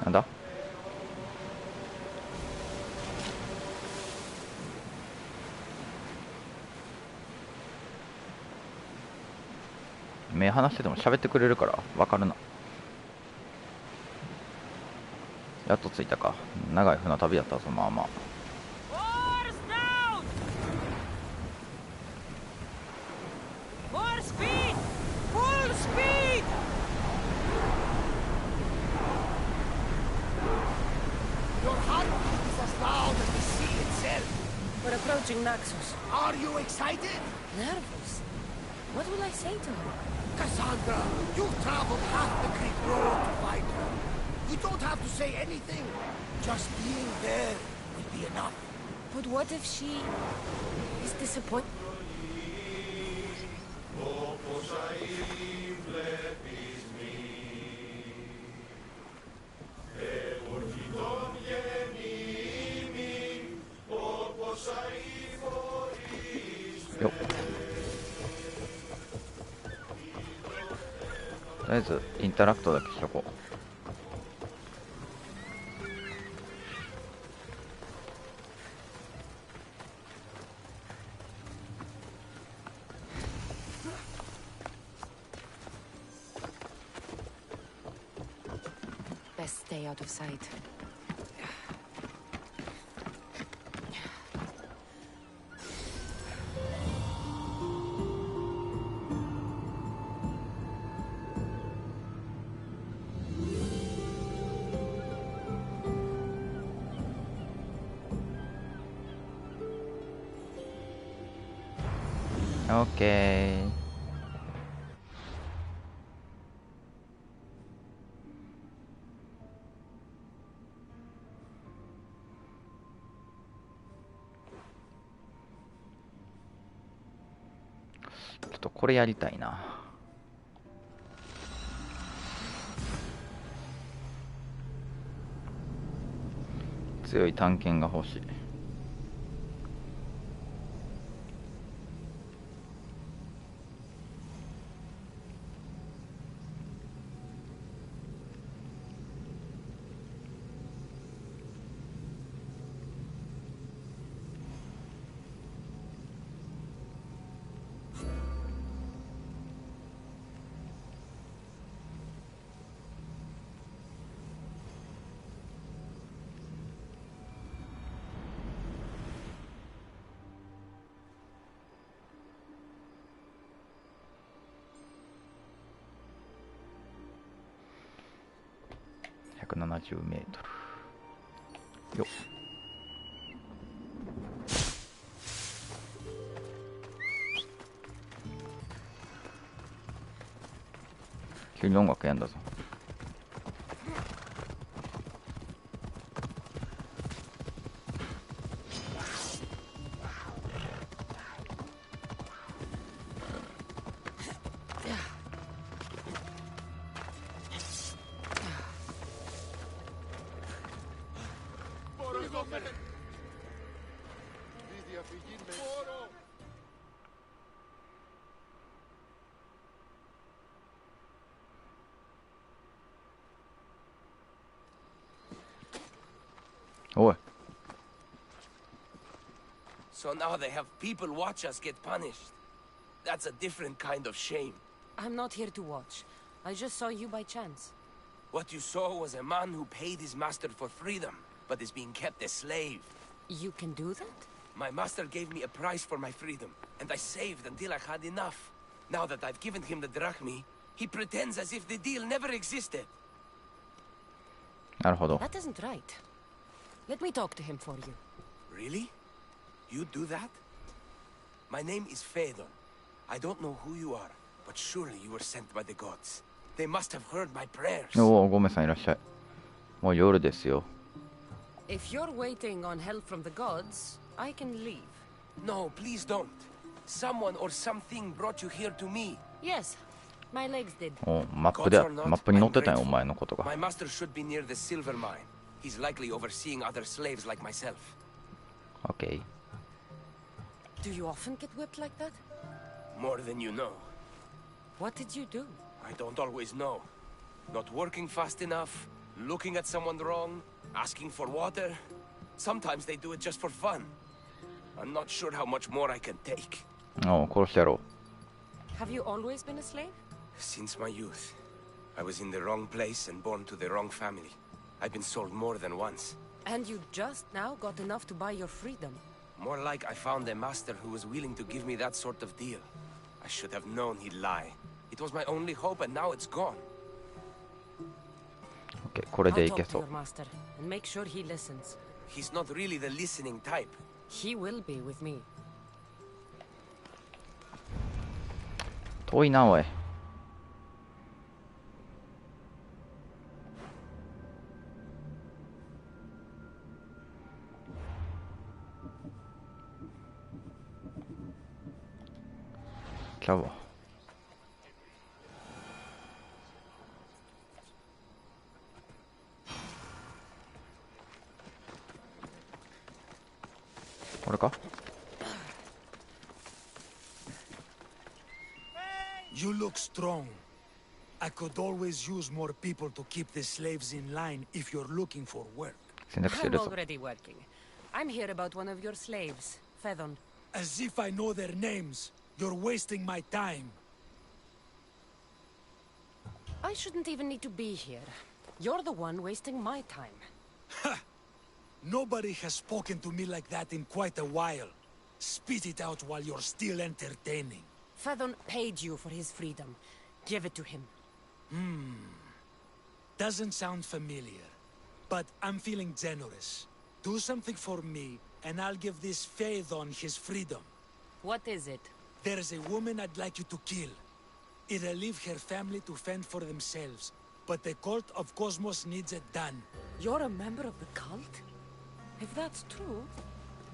なんだ？目離してても喋ってくれるから分かるな。やっと着いたか。長い船旅やったぞ。まあまあ。We're approaching Naxos. Are you excited? Nervous? What will I say to her? Cassandra, you've traveled half the Greek road to find her. You don't have to say anything. Just being there will be enough. But what if she is disappointed?よっ。とりあえずインタラクトだけしとこう。Best stay out of sight. OK。ちょっとこれやりたいな。強い探検が欲しい。170メートル。よっ。急に音楽やんだぞ。おい。 So now they have people watch us get punished. That's a different kind of shame. I'm not here to watch. I just saw you by chance. What you saw was a man who paid his master for freedom, but is being kept a slave. You can do that? My master gave me a price for my freedom, and I saved until I had enough. Now that I've given him the drachmi, he pretends as if the deal never existed. なるほど。 That isn't right. Let me talk to him for you. Really? You do that? My name is Phaedon. I don't know who you are, but surely you were sent by the gods. They must have heard my prayers. おお、ゴメさんいらっしゃい。もう夜ですよ。 If you're waiting on help from the gods, I can leave. No, please don't. Someone or something brought you here to me. Yes, my legs did. おマップに載ってたよ、お前のことが。 My master should be near the silver mine. He's likely overseeing other slaves like myself. Okay. Do you often get whipped like that? More than you know. What did you do? I don't always know. Not working fast enough, looking at someone wrong, asking for water. Sometimes they do it just for fun. I'm not sure how much more I can take. お殺してやろう。 Have you always been a slave? Since my youth. I was in the wrong place and born to the wrong family. I've been sold more than once. And you just now got enough to buy your freedom. More like I found a master who was willing to give me that sort of deal. I should have known he'd lie. It was my only hope and now it's gone. Okay, これで I'll いけ talk そ to う your。master and make sure he listens. He's not really the listening type. He will be with me. 遠いな、おい。来たわ。これか？ You look strong. I could always use more people to keep the slaves in line if you're looking for work. 選択して I'm るぞ。 already working. I'm here about one of your slaves, Phaedon. As if I know their names. You're wasting my time. I shouldn't even need to be here. You're the one wasting my time. Ha! Nobody has spoken to me like that in quite a while. Spit it out while you're still entertaining. Phaedon paid you for his freedom. Give it to him. Doesn't sound familiar. But I'm feeling generous. Do something for me, and I'll give this Phaedon his freedom. What is it? There's a woman I'd like you to kill. It'll leave her family to fend for themselves. But the cult of Cosmos needs it done. You're a member of the cult? If that's true,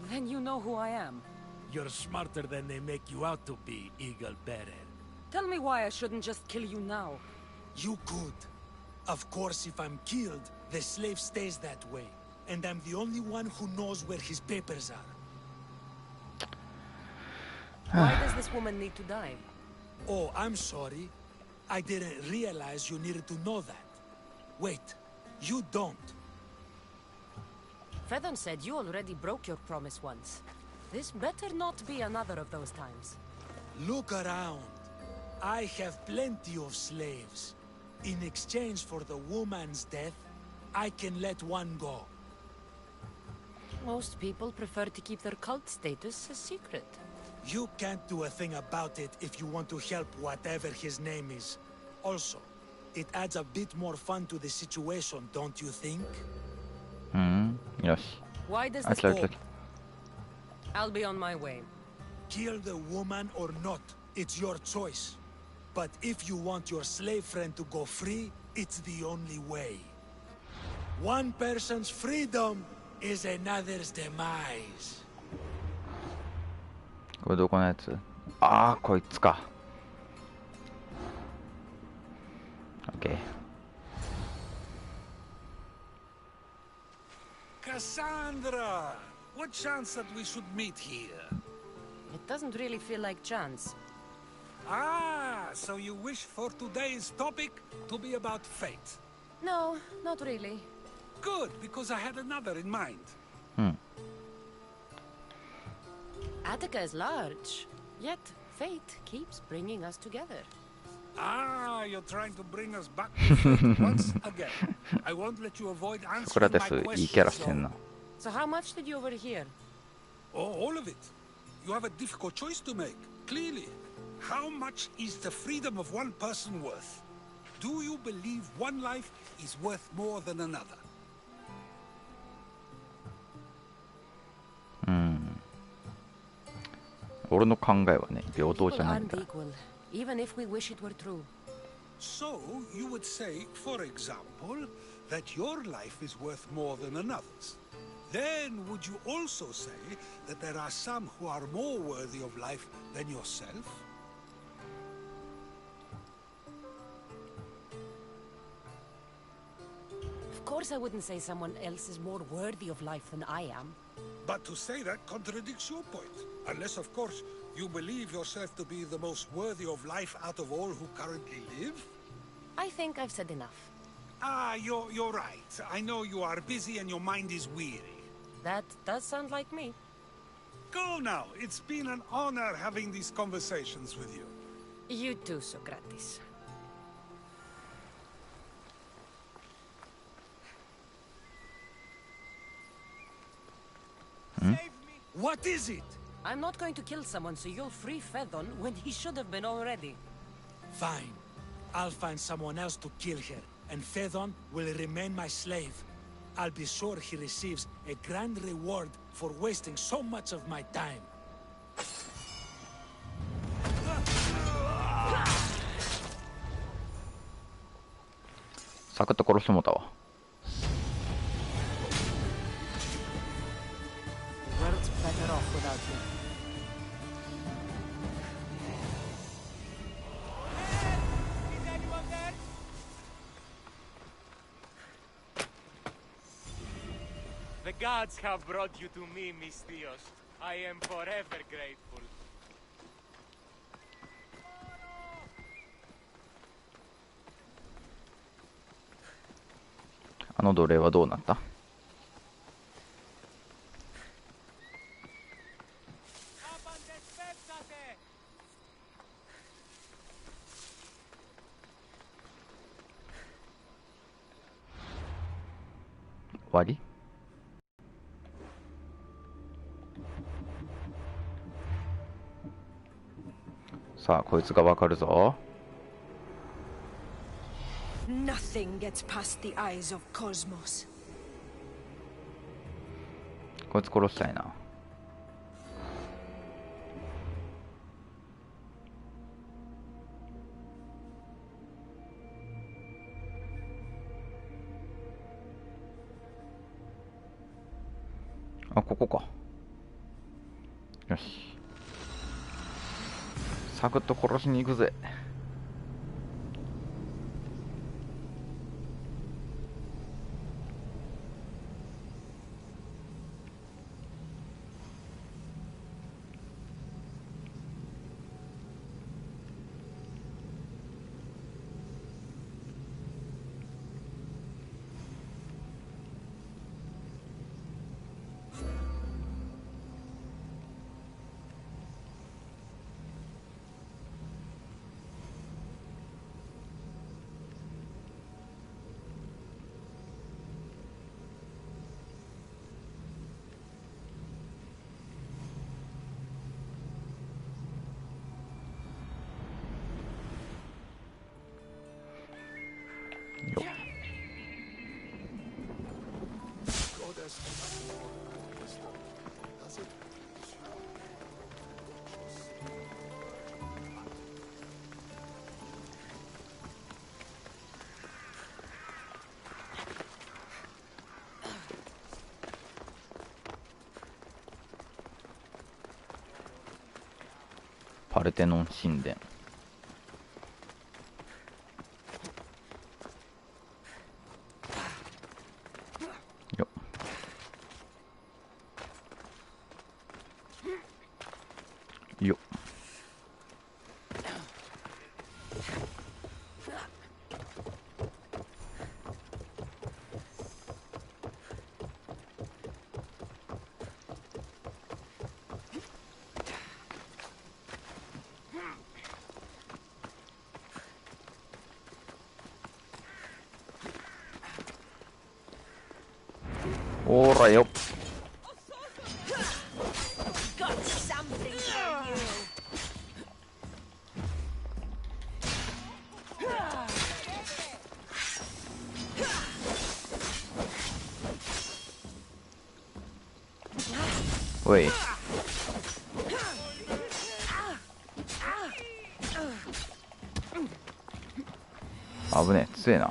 then you know who I am. You're smarter than they make you out to be, Eagle Bearer. Tell me why I shouldn't just kill you now. You could. Of course, if I'm killed, the slave stays that way. And I'm the only one who knows where his papers are. Why does this woman need to die? Oh, I'm sorry. I didn't realize you needed to know that. Wait, you don't. Phaedon said you already broke your promise once. This better not be another of those times. Look around. I have plenty of slaves. In exchange for the woman's death, I can let one go. Most people prefer to keep their cult status a secret. You can't do a thing about it if you want to help whatever his name is. Also, it adds a bit more fun to the situation, don't you think? Yes. Why does this I'll be on my way. Kill the woman or not, it's your choice. But if you want your slave friend to go free, it's the only way. One person's freedom is another's demise. これどこのやつ？ああ、こいつか。オッケー。 Come Cassandra! What chance that we should meet here? It doesn't really feel like chance. Ah, so you wish for today's topic to be about fate? No, not really. Good, because I had another in mind. Attica is large, yet fate keeps bringing us together. Ah, you're trying to bring us back to fate once again. I won't let you avoid answering my questions. So how much did you overhear? Oh, all of it. You have a difficult choice to make, clearly. How much is the freedom of one person worth? Do you believe one life is worth more than another? People aren't equal, even if we wish it were true. So, you would say, for example, that your life is worth more than another's. Then, would you also say that there are some who are more worthy of life than yourself? Of course I wouldn't say someone else is more worthy of life than I am. But to say that contradicts your point. Unless, of course, you believe yourself to be the most worthy of life out of all who currently live? I think I've said enough. Ah, you're right. I know you are busy and your mind is weary. That does sound like me. Go now. It's been an honor having these conversations with you. You too, Socrates. What is it? I'm not going to kill someone so you'll free Fedon when he should have been already. Fine. I'll find someone else to kill her, and Fedon will remain my slave. I'll be sure he receives a grand reward for wasting so much of my time. The world's better off without you. The gods have brought you to me, Miss Theos. I am forever grateful. What? さあ、こいつがわかるぞ。 Nothing gets past the eyes of Cosmos. こいつ殺したいな。あ、ここか。よし。サクッと殺しに行くぜ。パルテノン神殿。よっ。おーらよ。おい。危ねえ、強えな。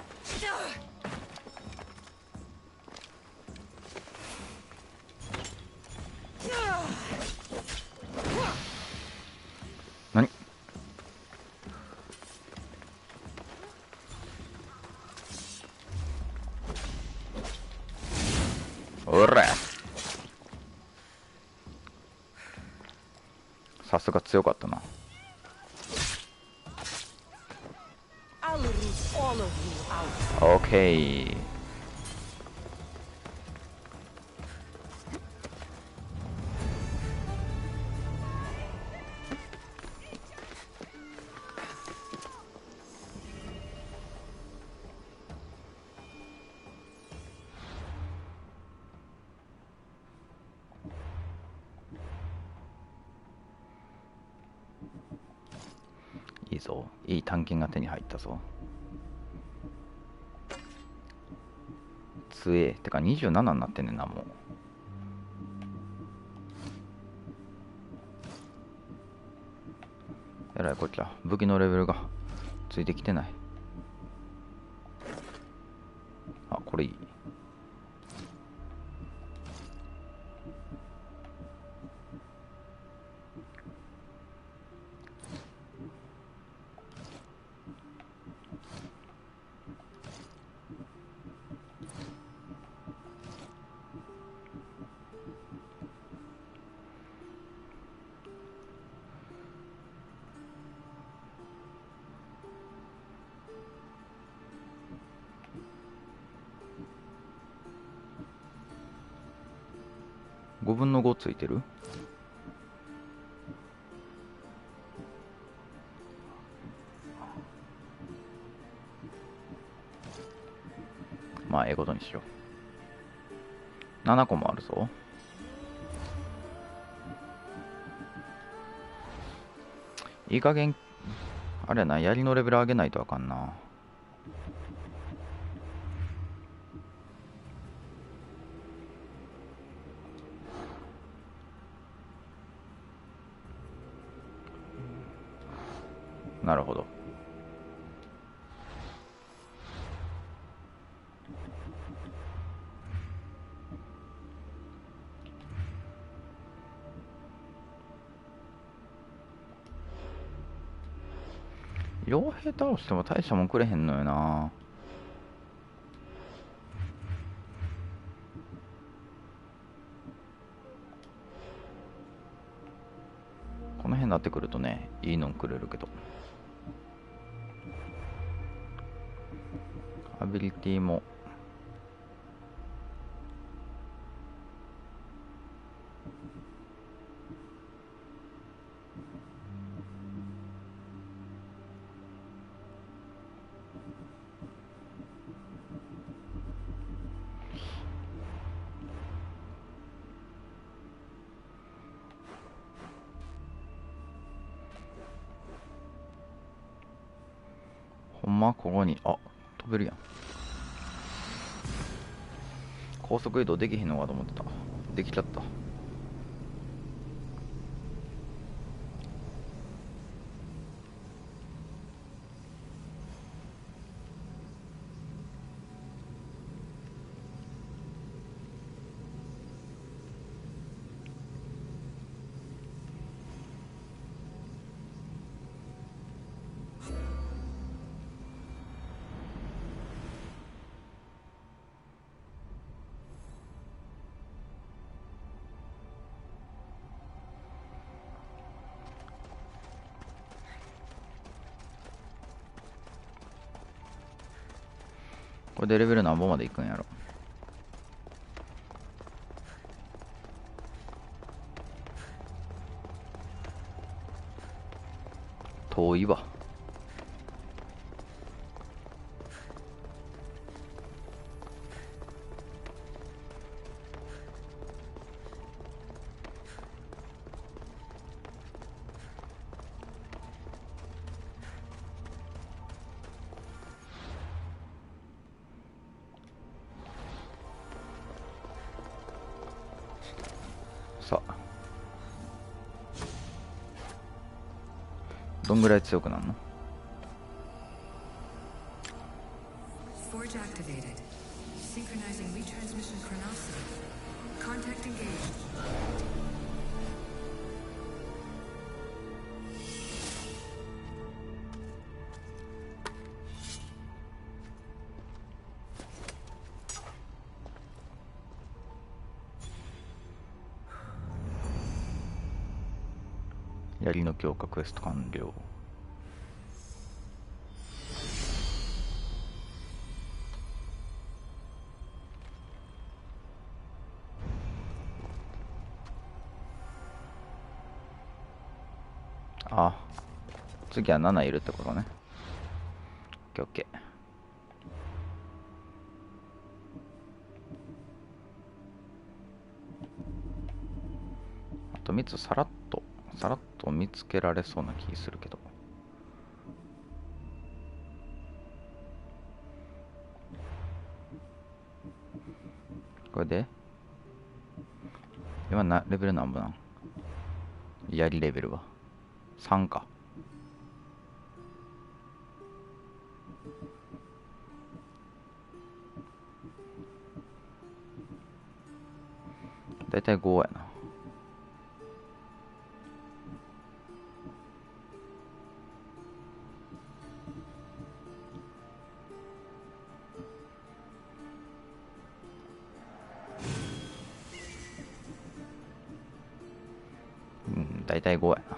何？おら。さすが強かったな。オッケー。いいぞ、いい探検が手に入ったぞ。強え。てか27になってんねんな、もう。えらいこっちゃ、武器のレベルがついてきてない。あ、これいい。5分の5ついてる？まあ、ええことにしよう。7個もあるぞ。いい加減、あれやな、槍のレベル上げないとあかんな。なるほど。傭兵倒しても大したもんくれへんのよな。この辺になってくるとね、いいのんくれるけど。アビリティもほんまここに、あ、飛べるやん。高速移動できへんのかと思ってた。できちゃった。これでレベル何本までいくんやろ。遠いわ。どんぐらい強くなるの？ Forge activated. Synchronizing retransmission chronicity. Contact engaged. 槍の強化クエスト完了。あ、次は7いるってことね。オッケーオッケー。あと3つさらっと見つけられそうな気するけど。これで今レベル何分なん？槍レベルは3か。だいたい5やな。だいたい5やな。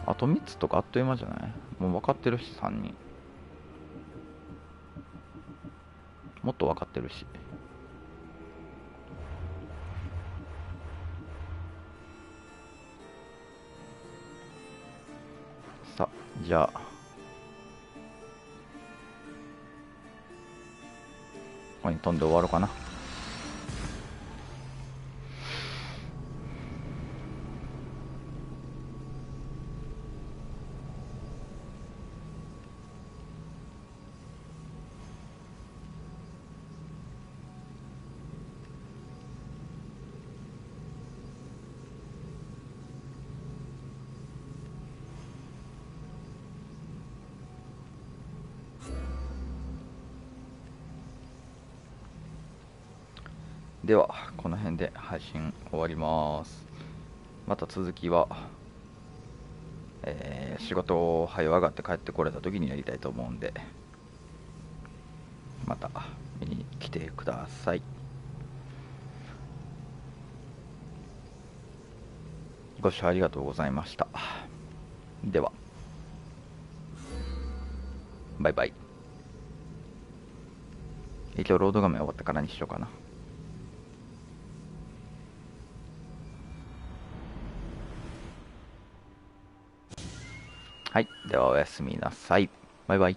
あと3つとかあっという間じゃない？もう分かってるし、3人。もっと分かってるし。さあ、じゃあ。ここに飛んで終わろうかな。ではこの辺で配信終わります。また続きは、仕事を早上がって帰ってこれた時にやりたいと思うんで、また見に来てください。ご視聴ありがとうございました。ではバイバイ。一応ロード画面終わったからにしようかな。はい。ではおやすみなさい。バイバイ。